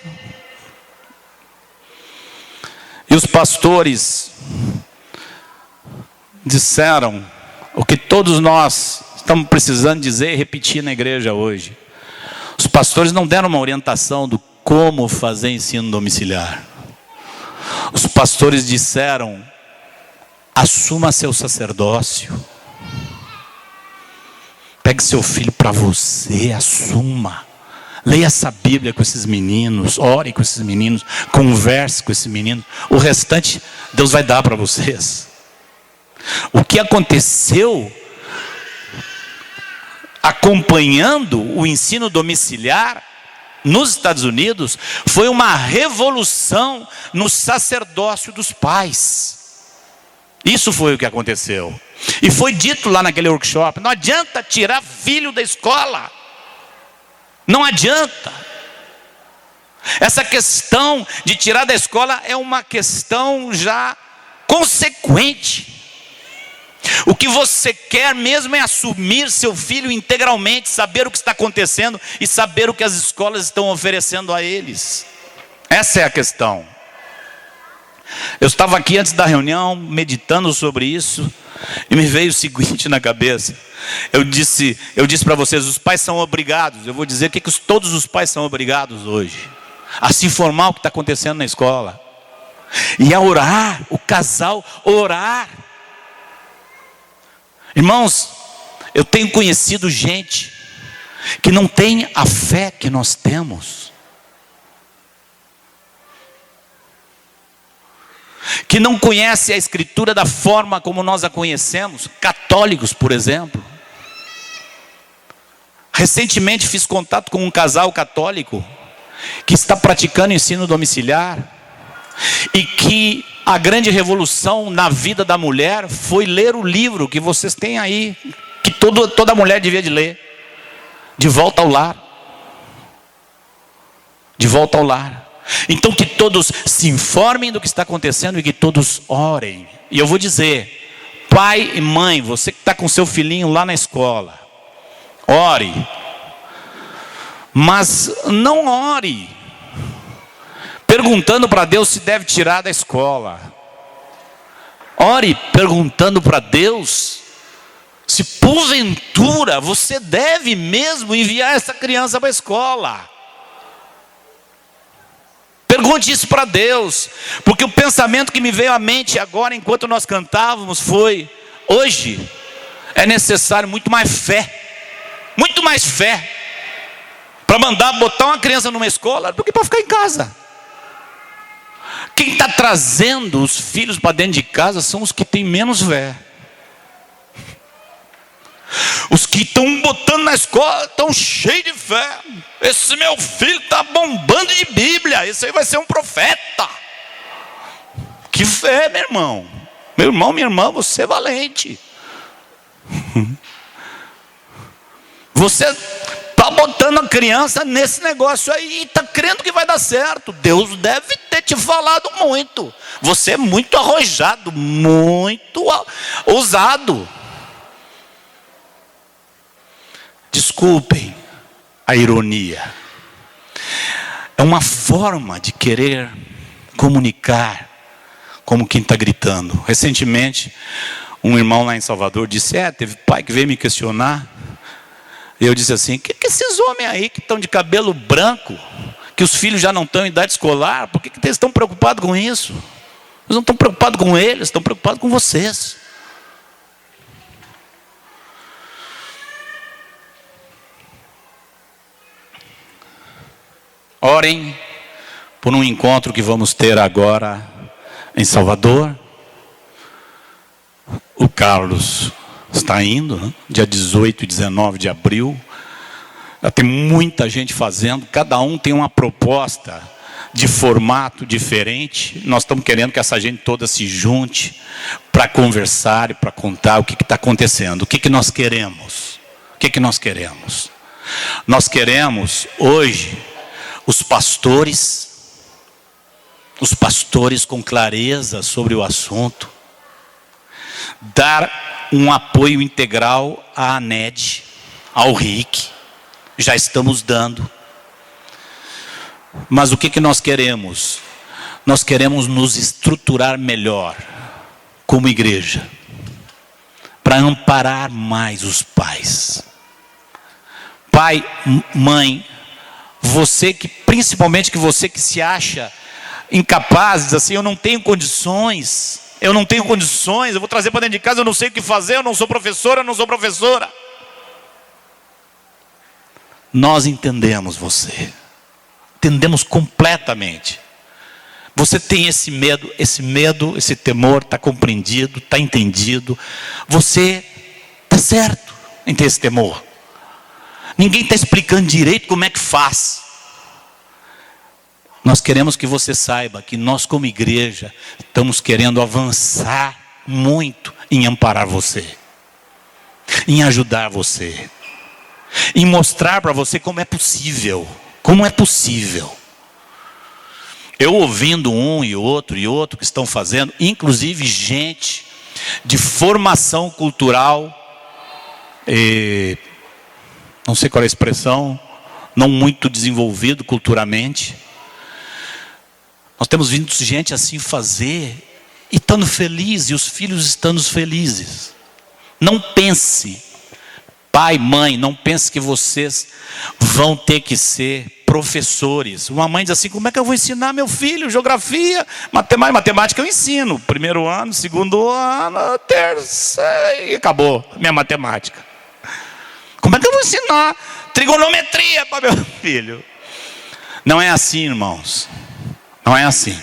E os pastores disseram o que todos nós estamos precisando dizer e repetir na igreja hoje. Os pastores não deram uma orientação do como fazer ensino domiciliar. Os pastores disseram: assuma seu sacerdócio. Pegue seu filho para você, assuma. Leia essa Bíblia com esses meninos, ore com esses meninos, converse com esses meninos. O restante Deus vai dar para vocês. O que aconteceu acompanhando o ensino domiciliar nos Estados Unidos foi uma revolução no sacerdócio dos pais. Isso foi o que aconteceu. E foi dito lá naquele workshop: não adianta tirar filho da escola. Não adianta. Essa questão de tirar da escola é uma questão já consequente. O que você quer mesmo é assumir seu filho integralmente, saber o que está acontecendo e saber o que as escolas estão oferecendo a eles. Essa é a questão. Eu estava aqui antes da reunião, meditando sobre isso, e me veio o seguinte na cabeça. Eu disse para vocês: os pais são obrigados. Eu vou dizer o que todos os pais são obrigados hoje: a se informar o que está acontecendo na escola, e a orar, o casal orar. Irmãos, eu tenho conhecido gente que não tem a fé que nós temos, que não conhece a Escritura da forma como nós a conhecemos. Católicos, por exemplo. Recentemente fiz contato com um casal católico que está praticando ensino domiciliar, e que a grande revolução na vida da mulher foi ler o livro que vocês têm aí, que toda mulher devia de ler: De Volta ao Lar. De Volta ao Lar. Então que todos se informem do que está acontecendo e que todos orem. E eu vou dizer: pai e mãe, você que está com seu filhinho lá na escola, ore. Mas não ore perguntando para Deus se deve tirar da escola. Ore perguntando para Deus se porventura você deve mesmo enviar essa criança para a escola. Pergunte isso para Deus, porque o pensamento que me veio à mente agora enquanto nós cantávamos foi: hoje é necessário muito mais fé para mandar botar uma criança numa escola do que para ficar em casa. Quem está trazendo os filhos para dentro de casa são os que têm menos fé. Os que estão botando na escola estão cheios de fé. Esse meu filho está bombando de Bíblia, esse aí vai ser um profeta. Que fé, meu irmão. Meu irmão, minha irmã, você é valente. Você está botando a criança nesse negócio aí e está crendo que vai dar certo. Deus deve ter te falado muito. Você é muito arrojado, muito ousado. Desculpem a ironia. É uma forma de querer comunicar como quem está gritando. Recentemente, um irmão lá em Salvador disse: teve pai que veio me questionar. E eu disse assim: que esses homens aí que estão de cabelo branco, que os filhos já não estão em idade escolar, por que eles estão preocupados com isso? Eles não estão preocupados com eles, estão preocupados com vocês. Orem por um encontro que vamos ter agora em Salvador. O Carlos está indo, né? Dia 18 e 19 de abril. Já tem muita gente fazendo, cada um tem uma proposta de formato diferente. Nós estamos querendo que essa gente toda se junte para conversar e para contar o que está acontecendo. O que nós queremos? O que nós queremos? Nós queremos hoje os pastores, os pastores com clareza sobre o assunto, dar um apoio integral à ANED, ao RIC, já estamos dando. Mas o que nós queremos? Nós queremos nos estruturar melhor como igreja, para amparar mais os pais. Pai, mãe, principalmente você que se acha incapaz, diz assim, eu não tenho condições, eu vou trazer para dentro de casa, eu não sei o que fazer, eu não sou professora. Nós entendemos você, entendemos completamente. Você tem esse medo, esse temor, está compreendido, está entendido. Você está certo em ter esse temor. Ninguém está explicando direito como é que faz. Nós queremos que você saiba que nós como igreja estamos querendo avançar muito em amparar você, em ajudar você, em mostrar para você como é possível. Eu ouvindo um e outro que estão fazendo, inclusive gente de formação cultural, não sei qual é a expressão, não muito desenvolvido culturalmente. Nós temos visto gente assim fazer, e estando feliz, e os filhos estando felizes. Não pense, pai, mãe, não pense que vocês vão ter que ser professores. Uma mãe diz assim, como é que eu vou ensinar meu filho geografia, matemática eu ensino, primeiro ano, segundo ano, terceiro, e acabou minha matemática. Como é que eu vou ensinar trigonometria para meu filho? Não é assim, irmãos, não é assim.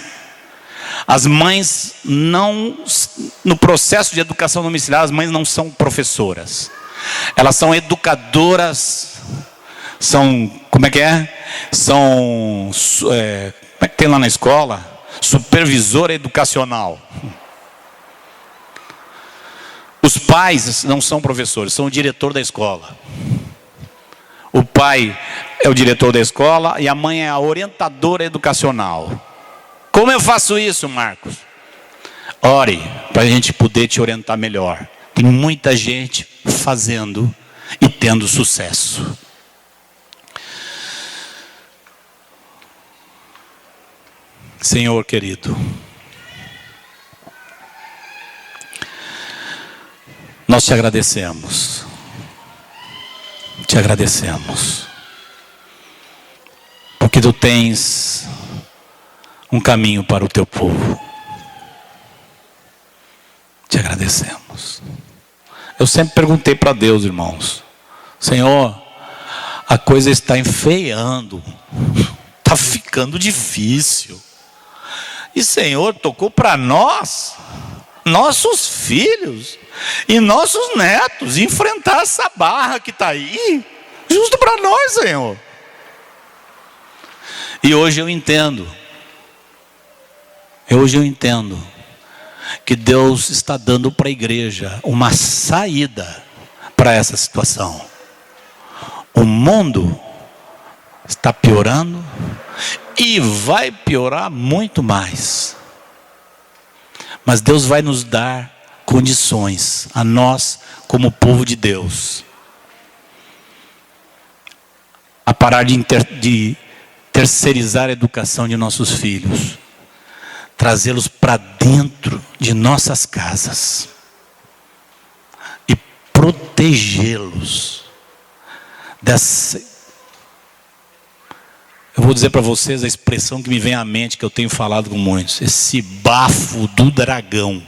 As mães no processo de educação domiciliar, as mães não são professoras, elas são educadoras, como é que tem lá na escola? Supervisora educacional. Os pais não são professores, são o diretor da escola. O pai é o diretor da escola e a mãe é a orientadora educacional. Como eu faço isso, Marcos? Ore, para a gente poder te orientar melhor. Tem muita gente fazendo e tendo sucesso. Senhor querido, nós te agradecemos, porque tu tens um caminho para o teu povo. Te agradecemos. Eu sempre perguntei para Deus, irmãos, Senhor, a coisa está enfeiando, está ficando difícil. E Senhor, tocou para nós, nossos filhos e nossos netos, enfrentar essa barra que está aí, justo para nós, Senhor. E hoje eu entendo que Deus está dando para a igreja uma saída para essa situação. O mundo está piorando e vai piorar muito mais. Mas Deus vai nos dar condições, a nós como povo de Deus, a parar de terceirizar a educação de nossos filhos, trazê-los para dentro de nossas casas e protegê-los dessa. Eu vou dizer para vocês a expressão que me vem à mente, que eu tenho falado com muitos: esse bafo do dragão.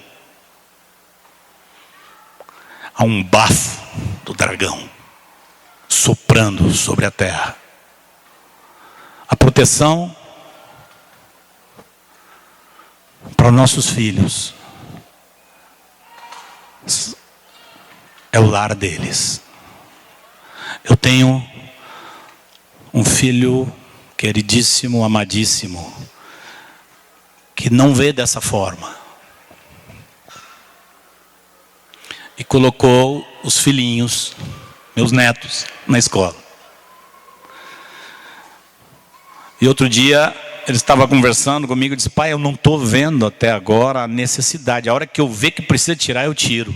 Há um bafo do dragão soprando sobre a terra. A proteção para os nossos filhos é o lar deles. Eu tenho um filho queridíssimo, amadíssimo, que não vê dessa forma. E colocou os filhinhos, meus netos, na escola. E outro dia ele estava conversando comigo e disse: pai, eu não estou vendo até agora a necessidade. A hora que eu ver que precisa tirar, eu tiro.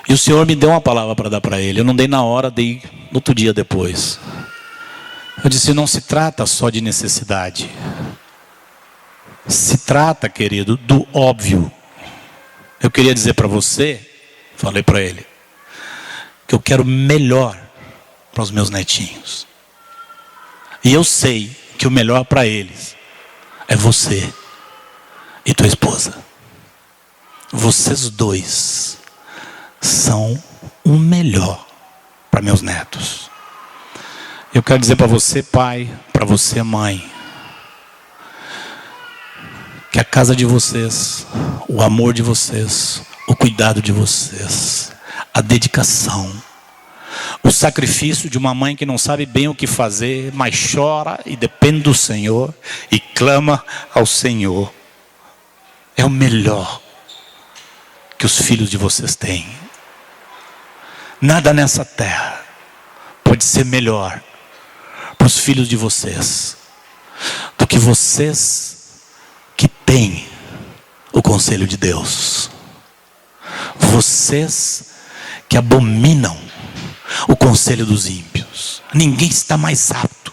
E o Senhor me deu uma palavra para dar para ele. Eu não dei na hora, dei no outro dia depois. Eu disse: não se trata só de necessidade. Se trata, querido, do óbvio. Eu queria dizer para você, falei para ele, que eu quero melhor para os meus netinhos. E eu sei que o melhor para eles é você e tua esposa. Vocês dois são o melhor para meus netos. Eu quero dizer para você, pai, para você, mãe, que a casa de vocês, o amor de vocês, o cuidado de vocês, a dedicação, o sacrifício de uma mãe que não sabe bem o que fazer, mas chora e depende do Senhor e clama ao Senhor, é o melhor que os filhos de vocês têm. Nada nessa terra pode ser melhor para os filhos de vocês do que vocês que têm o conselho de Deus. Vocês que abominam o conselho dos ímpios. Ninguém está mais apto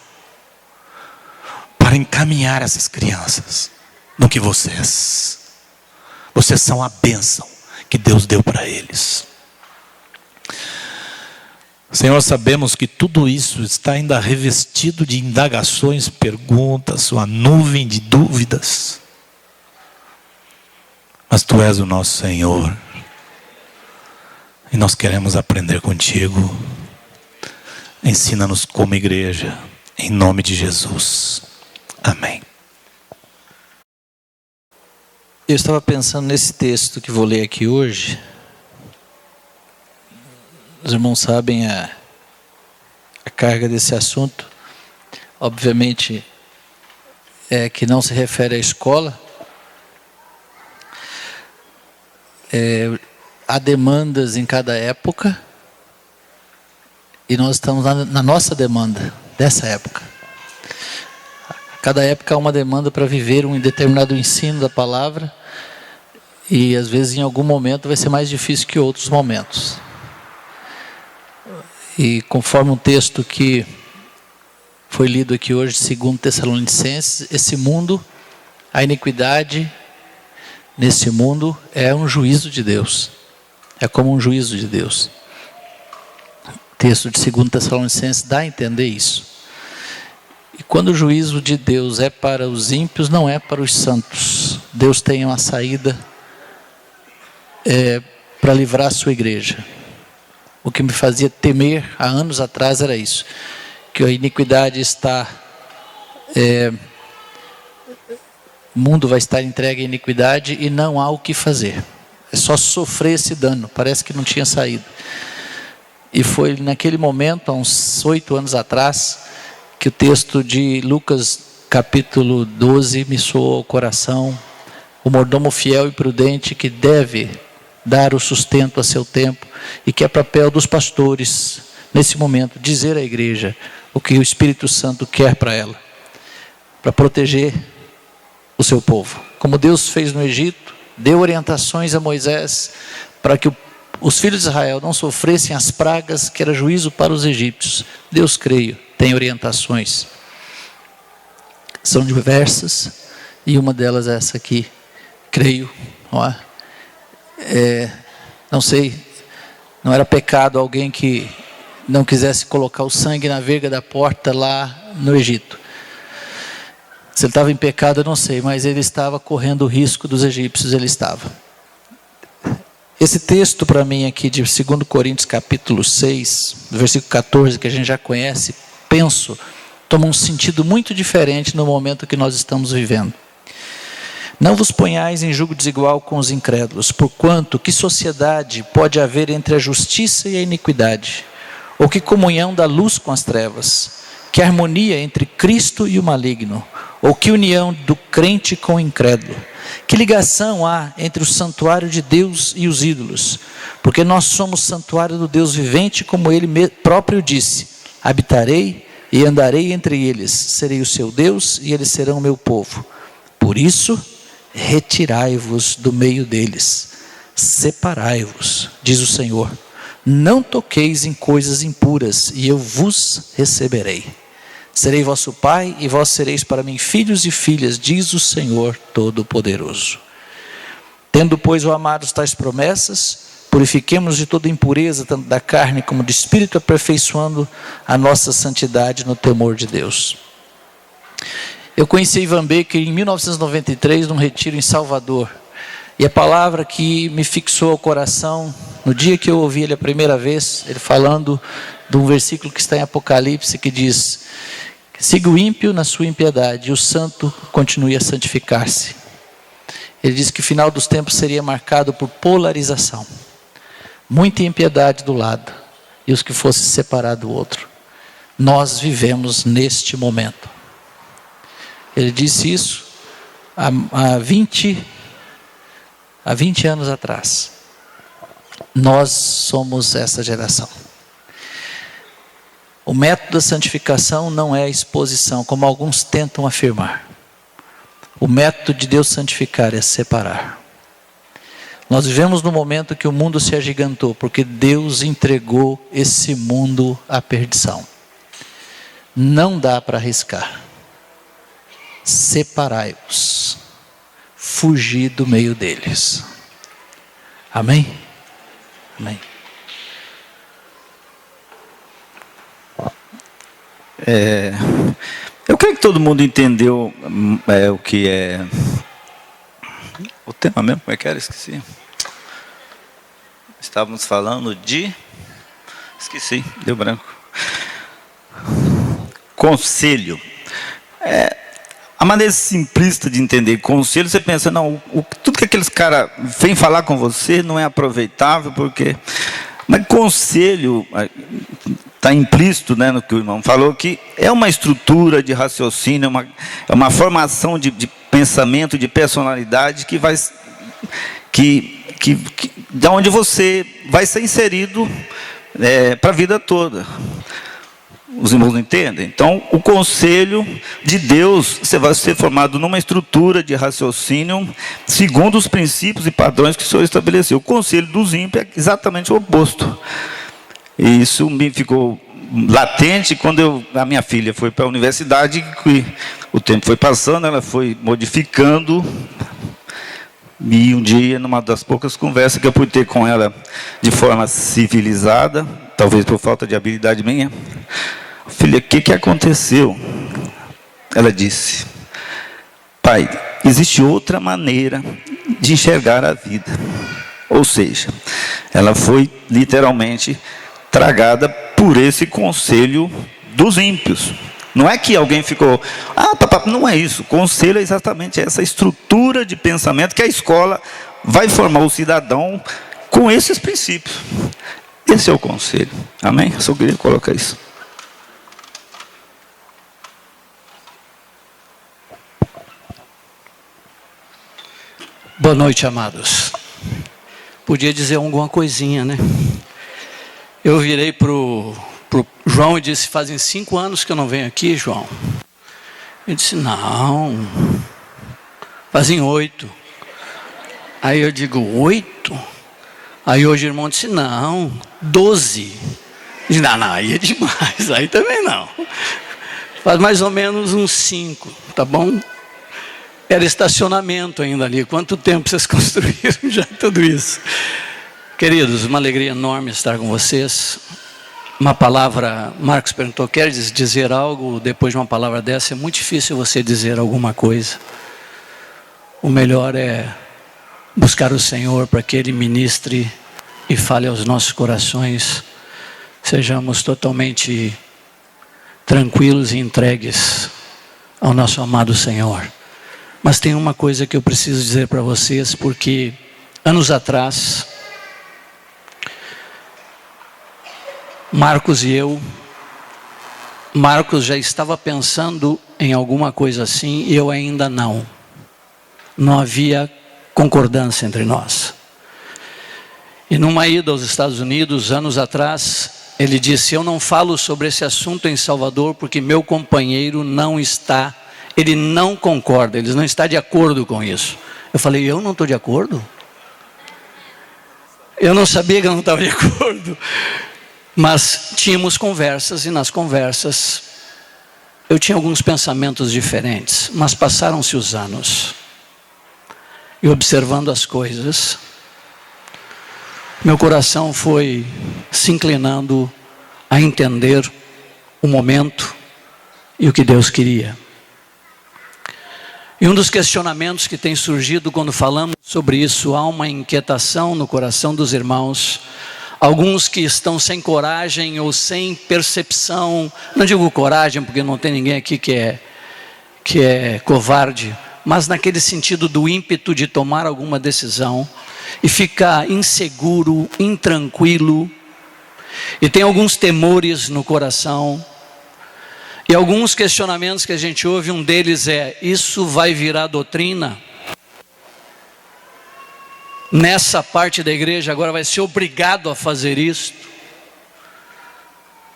para encaminhar essas crianças do que vocês. Vocês são a bênção que Deus deu para eles. Senhor, sabemos que tudo isso está ainda revestido de indagações, perguntas, uma nuvem de dúvidas. Mas Tu és o nosso Senhor. E nós queremos aprender contigo. Ensina-nos como igreja, em nome de Jesus. Amém. Eu estava pensando nesse texto que vou ler aqui hoje. Os irmãos sabem a carga desse assunto. Obviamente, que não se refere à escola. Há demandas em cada época. E nós estamos na nossa demanda dessa época. Cada época há uma demanda para viver um determinado ensino da palavra. E às vezes em algum momento vai ser mais difícil que outros momentos. E conforme um texto que foi lido aqui hoje, 2 Tessalonicenses, esse mundo, a iniquidade nesse mundo é um juízo de Deus. É como um juízo de Deus. O texto de 2 Tessalonicenses dá a entender isso. E quando o juízo de Deus é para os ímpios, não é para os santos. Deus tem uma saída para livrar a sua igreja. O que me fazia temer há anos atrás era isso, que a iniquidade está, o mundo vai estar entregue à iniquidade e não há o que fazer, é só sofrer esse dano, parece que não tinha saído. E foi naquele momento, há uns 8 anos atrás, que o texto de Lucas capítulo 12 me soou ao coração, o mordomo fiel e prudente que deve dar o sustento a seu tempo, e que é papel dos pastores, nesse momento, dizer à igreja o que o Espírito Santo quer para ela, para proteger o seu povo. Como Deus fez no Egito, deu orientações a Moisés, para que os filhos de Israel não sofressem as pragas, que era juízo para os egípcios. Deus, creio, tem orientações, são diversas, e uma delas é essa aqui, creio, não sei, não era pecado alguém que não quisesse colocar o sangue na verga da porta lá no Egito. Se ele estava em pecado, eu não sei, mas ele estava correndo o risco dos egípcios, ele estava. Esse texto para mim aqui de 2 Coríntios capítulo 6, versículo 14, que a gente já conhece, penso, toma um sentido muito diferente no momento que nós estamos vivendo. Não vos ponhais em julgo desigual com os incrédulos, porquanto que sociedade pode haver entre a justiça e a iniquidade? Ou que comunhão da luz com as trevas? Que harmonia entre Cristo e o maligno? Ou que união do crente com o incrédulo? Que ligação há entre o santuário de Deus e os ídolos? Porque nós somos santuário do Deus vivente, como Ele próprio disse: habitarei e andarei entre eles, serei o seu Deus e eles serão o meu povo. Por isso, retirai-vos do meio deles, separai-vos, diz o Senhor. Não toqueis em coisas impuras, e eu vos receberei. Serei vosso pai, e vós sereis para mim filhos e filhas, diz o Senhor Todo-Poderoso. Tendo, pois, ó amados, tais promessas, purifiquemos de toda impureza, tanto da carne como do espírito, aperfeiçoando a nossa santidade no temor de Deus. Eu conheci Ivan Baker em 1993, num retiro em Salvador. E a palavra que me fixou ao coração, no dia que eu ouvi ele a primeira vez, ele falando de um versículo que está em Apocalipse, que diz: siga o ímpio na sua impiedade, e o santo continue a santificar-se. Ele diz que o final dos tempos seria marcado por polarização. Muita impiedade do lado, e os que fossem separados do outro. Nós vivemos neste momento. Ele disse isso há 20 anos atrás. Nós somos essa geração. O método da santificação não é a exposição, como alguns tentam afirmar. O método de Deus santificar é separar. Nós vivemos no momento que o mundo se agigantou, porque Deus entregou esse mundo à perdição. Não dá para arriscar. Separai-vos. Fugir do meio deles. Amém? Amém. Eu creio que todo mundo entendeu o que é o tema mesmo, como é que era? Esqueci. Estávamos falando de... Esqueci, deu branco. Conselho. A maneira simplista de entender conselho, você pensa, não, tudo que aqueles caras vêm falar com você não é aproveitável, porque... Mas conselho, está implícito, né, no que o irmão falou, que é uma estrutura de raciocínio, é uma formação de pensamento, de personalidade, que vai... da onde você vai ser inserido para a vida toda. Os irmãos não entendem? Então, o conselho de Deus, você vai ser formado numa estrutura de raciocínio segundo os princípios e padrões que o Senhor estabeleceu. O conselho dos ímpios é exatamente o oposto. E isso me ficou latente quando a minha filha foi para a universidade, que o tempo foi passando, ela foi modificando. E um dia, numa das poucas conversas que eu pude ter com ela de forma civilizada, talvez por falta de habilidade minha, filha, o que aconteceu? Ela disse: pai, existe outra maneira de enxergar a vida. Ou seja, ela foi literalmente tragada por esse conselho dos ímpios. Não é que alguém ficou, papai, não é isso. Conselho é exatamente essa estrutura de pensamento que a escola vai formar o cidadão com esses princípios. Esse é o conselho. Amém? Eu só queria colocar isso. Boa noite, amados. Podia dizer alguma coisinha, né? Eu virei pro João e disse: fazem 5 anos que eu não venho aqui, João. Ele disse: não, fazem 8. Aí eu digo: 8? Aí hoje o irmão disse: não, 12. Eu disse: não, aí é demais, aí também não. Faz mais ou menos uns 5, tá bom? Era estacionamento ainda ali. Quanto tempo vocês construíram já tudo isso? Queridos, uma alegria enorme estar com vocês. Uma palavra, Marcos perguntou, quer dizer algo depois de uma palavra dessa? É muito difícil você dizer alguma coisa. O melhor é buscar o Senhor para que Ele ministre e fale aos nossos corações. Sejamos totalmente tranquilos e entregues ao nosso amado Senhor. Mas tem uma coisa que eu preciso dizer para vocês, porque anos atrás, Marcos já estava pensando em alguma coisa assim, e eu ainda não. Não havia concordância entre nós. E numa ida aos Estados Unidos, anos atrás, ele disse: eu não falo sobre esse assunto em Salvador porque meu companheiro não está, ele não concorda, ele não está de acordo com isso. Eu falei: eu não estou de acordo? Eu não sabia que eu não estava de acordo. Mas tínhamos conversas, e nas conversas eu tinha alguns pensamentos diferentes. Mas passaram-se os anos, e observando as coisas, meu coração foi se inclinando a entender o momento e o que Deus queria. E um dos questionamentos que tem surgido quando falamos sobre isso, há uma inquietação no coração dos irmãos. Alguns que estão sem coragem ou sem percepção, não digo coragem porque não tem ninguém aqui que é covarde, mas naquele sentido do ímpeto de tomar alguma decisão e fica inseguro, intranquilo, e tem alguns temores no coração, e alguns questionamentos que a gente ouve. Um deles é: isso vai virar doutrina? Nessa parte da igreja agora vai ser obrigado a fazer isso?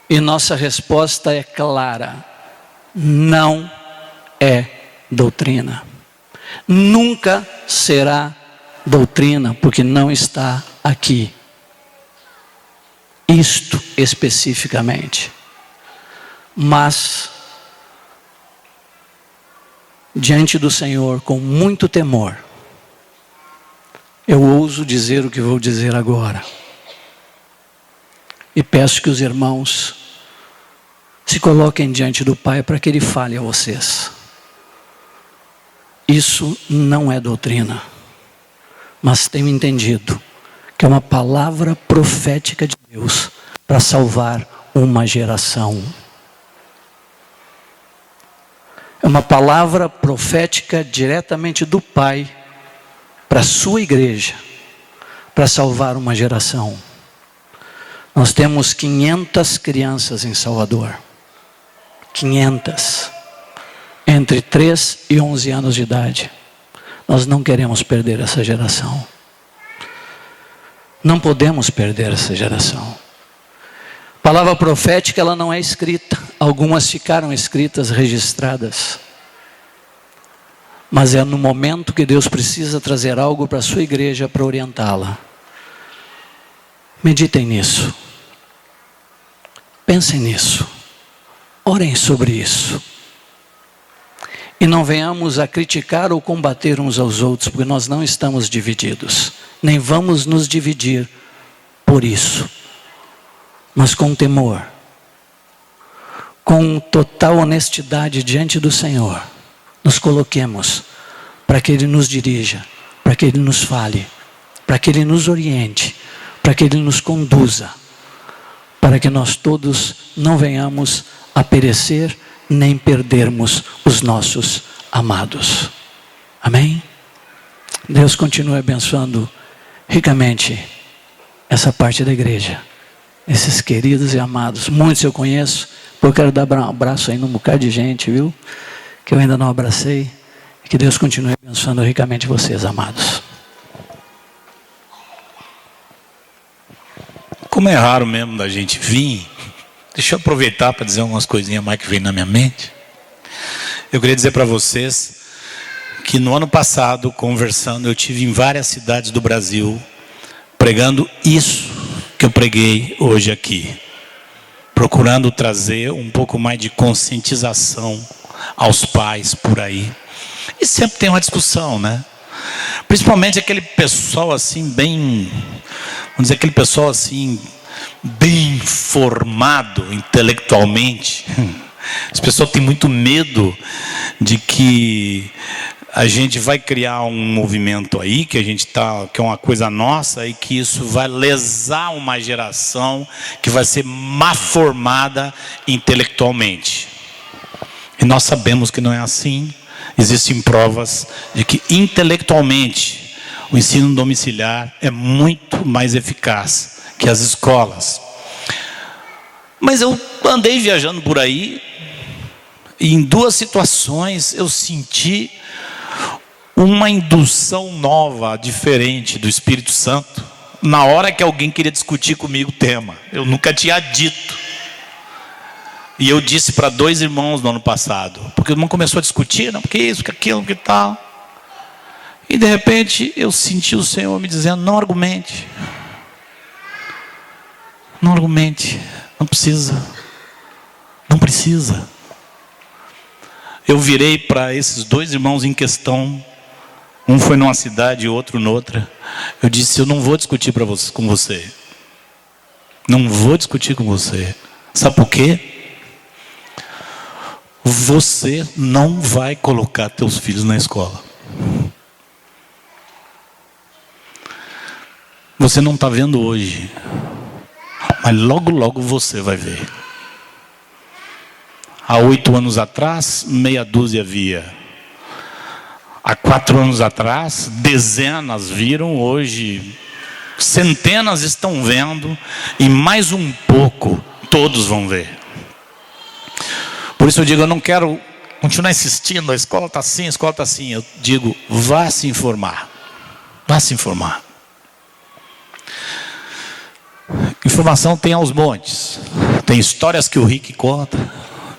E nossa resposta é clara: não é doutrina. Nunca será doutrina, porque não está aqui. Isto especificamente. Mas, diante do Senhor, com muito temor, eu ouso dizer o que vou dizer agora. E peço que os irmãos se coloquem diante do Pai para que Ele fale a vocês. Isso não é doutrina, mas tenho entendido que é uma palavra profética de Deus para salvar uma geração. É uma palavra profética diretamente do Pai para a sua igreja, para salvar uma geração. Nós temos 500 crianças em Salvador. 500. Entre 3 e 11 anos de idade. Nós não queremos perder essa geração. Não podemos perder essa geração. Palavra profética, ela não é escrita. Algumas ficaram escritas, registradas. Mas é no momento que Deus precisa trazer algo para a sua igreja para orientá-la. Meditem nisso. Pensem nisso. Orem sobre isso. E não venhamos a criticar ou combater uns aos outros, porque nós não estamos divididos. Nem vamos nos dividir por isso. Mas com temor, com total honestidade diante do Senhor, nos coloquemos para que Ele nos dirija, para que Ele nos fale, para que Ele nos oriente, para que Ele nos conduza, para que nós todos não venhamos a perecer, nem perdermos os nossos amados. Amém? Deus continue abençoando ricamente essa parte da igreja. Esses queridos e amados, muitos eu conheço, eu quero dar um abraço aí num bocado de gente, viu? Que eu ainda não abracei. E que Deus continue abençoando ricamente vocês, amados. Como é raro mesmo da gente vir, deixa eu aproveitar para dizer algumas coisinhas mais que vem na minha mente. Eu queria dizer para vocês que no ano passado, conversando, eu tive em várias cidades do Brasil, pregando isso que eu preguei hoje aqui, procurando trazer um pouco mais de conscientização aos pais por aí. E sempre tem uma discussão, né? Principalmente aquele pessoal assim bem, vamos dizer, aquele pessoal assim bem formado intelectualmente. As pessoas têm muito medo de que a gente vai criar um movimento aí, que é uma coisa nossa, e que isso vai lesar uma geração que vai ser mal formada intelectualmente. E nós sabemos que não é assim. Existem provas de que intelectualmente o ensino domiciliar é muito mais eficaz que as escolas. Mas eu andei viajando por aí e em duas situações eu senti uma indução nova, diferente do Espírito Santo, na hora que alguém queria discutir comigo o tema. Eu nunca tinha dito. E eu disse para 2 irmãos no ano passado, porque o irmão começou a discutir, não, porque isso, que aquilo, que tal. E de repente eu senti o Senhor me dizendo: não argumente. Não argumente. Não precisa. Não precisa. Eu virei para esses 2 irmãos em questão. Um foi numa cidade e outro noutra. Eu disse: eu não vou discutir com você. Não vou discutir com você. Sabe por quê? Você não vai colocar teus filhos na escola. Você não está vendo hoje, mas logo, logo você vai ver. Há 8 anos atrás, meia dúzia via. Há 4 anos atrás, dezenas viram. Hoje, centenas estão vendo. E mais um pouco, todos vão ver. Por isso eu digo, eu não quero continuar insistindo, a escola está assim, a escola está assim. Eu digo, vá se informar. Vá se informar. Informação tem aos montes. Tem histórias que o Rick conta.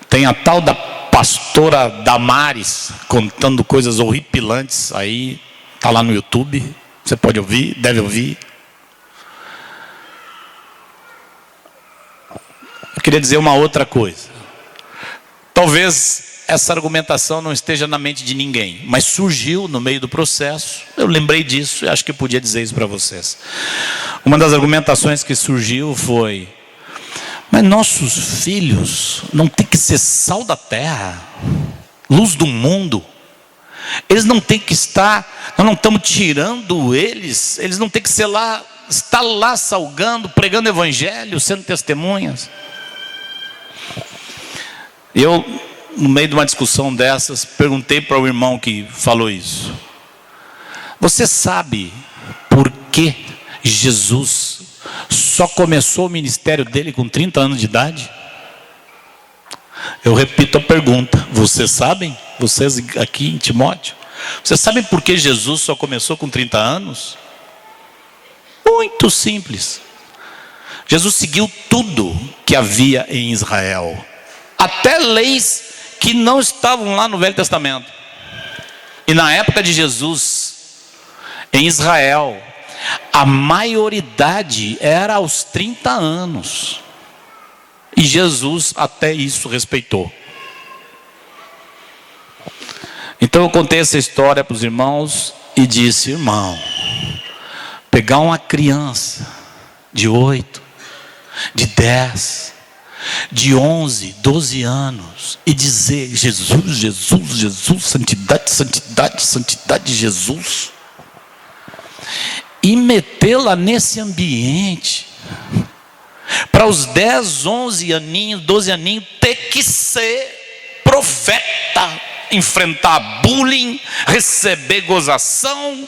Tem a tal da pastora Damares contando coisas horripilantes. Aí está lá no YouTube. Você pode ouvir, deve ouvir. Eu queria dizer uma outra coisa. Talvez essa argumentação não esteja na mente de ninguém, mas surgiu no meio do processo. Eu lembrei disso e acho que eu podia dizer isso para vocês. Uma das argumentações que surgiu foi: mas nossos filhos não têm que ser sal da terra, luz do mundo. Eles não têm que estar, nós não estamos tirando eles não têm que estar lá salgando, pregando evangelho, sendo testemunhas. Eu, no meio de uma discussão dessas, perguntei para o irmão que falou isso: você sabe por que Jesus só começou o ministério dele com 30 anos de idade? Eu repito a pergunta: vocês sabem? Vocês aqui em Timóteo, vocês sabem por que Jesus só começou com 30 anos? Muito simples. Jesus seguiu tudo que havia em Israel. Até leis que não estavam lá no Velho Testamento. E na época de Jesus, em Israel, a maioridade era aos 30 anos. E Jesus até isso respeitou. Então eu contei essa história para os irmãos e disse: irmão, pegar uma criança de 8, de 10, de 11, 12 anos e dizer: Jesus, Jesus, Jesus, santidade, santidade, santidade de Jesus, e metê-la nesse ambiente, para os 10, 11 aninhos, 12 aninhos, ter que ser profeta, enfrentar bullying, receber gozação,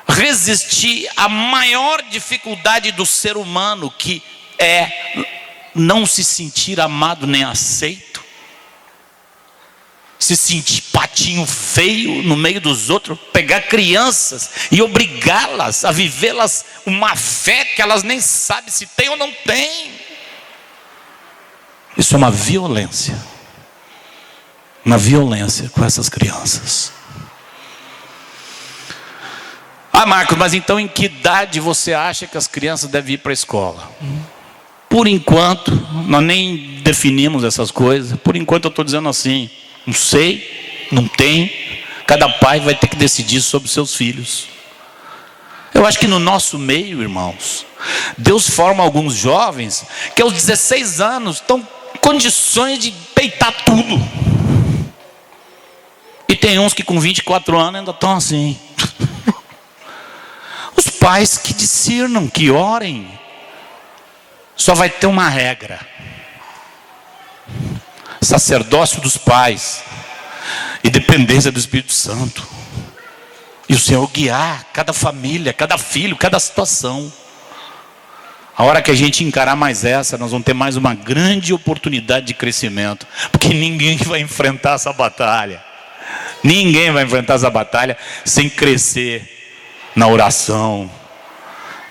resistir à maior dificuldade do ser humano, que é não se sentir amado nem aceito, se sentir patinho feio no meio dos outros, pegar crianças e obrigá-las a vivê-las uma fé que elas nem sabem se tem ou não tem. Isso é uma violência com essas crianças. Ah, Marcos, mas então em que idade você acha que as crianças devem ir para a escola? Por enquanto, nós nem definimos essas coisas. Por enquanto eu estou dizendo assim: não sei, não tem. Cada pai vai ter que decidir sobre seus filhos. Eu acho que no nosso meio, irmãos, Deus forma alguns jovens que aos 16 anos estão em condições de peitar tudo. E tem uns que com 24 anos ainda estão assim. Os pais que discernam, que orem. Só vai ter uma regra: sacerdócio dos pais e dependência do Espírito Santo. E o Senhor guiar cada família, cada filho, cada situação. A hora que a gente encarar mais essa, nós vamos ter mais uma grande oportunidade de crescimento. Porque ninguém vai enfrentar essa batalha. Ninguém vai enfrentar essa batalha sem crescer na oração,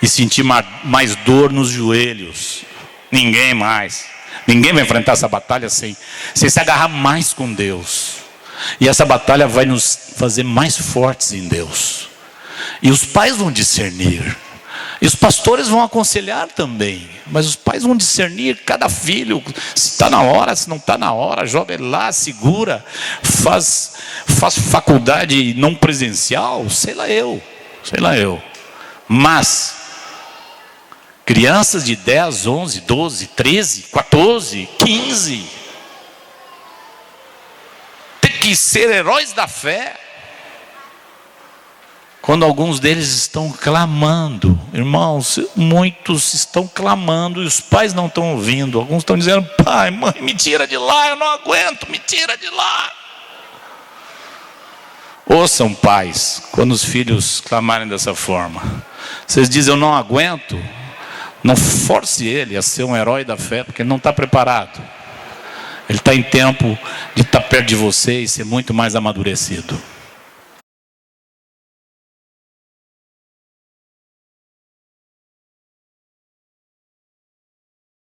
e sentir mais dor nos joelhos. Ninguém mais. Ninguém vai enfrentar essa batalha sem se agarrar mais com Deus. E essa batalha vai nos fazer mais fortes em Deus. E os pais vão discernir. E os pastores vão aconselhar também. Mas os pais vão discernir cada filho. Se está na hora, se não está na hora. Joga ele lá, segura. Faz faculdade não presencial. Sei lá eu. Mas crianças de 10, 11, 12, 13, 14, 15 tem que ser heróis da fé. Quando alguns deles estão clamando, irmãos, muitos estão clamando e os pais não estão ouvindo. Alguns estão dizendo: pai, mãe, me tira de lá, eu não aguento, me tira de lá. Ouçam, pais, quando os filhos clamarem dessa forma. Vocês dizem: eu não aguento. Não force ele a ser um herói da fé, porque ele não está preparado. Ele está em tempo de estar perto de você e ser muito mais amadurecido.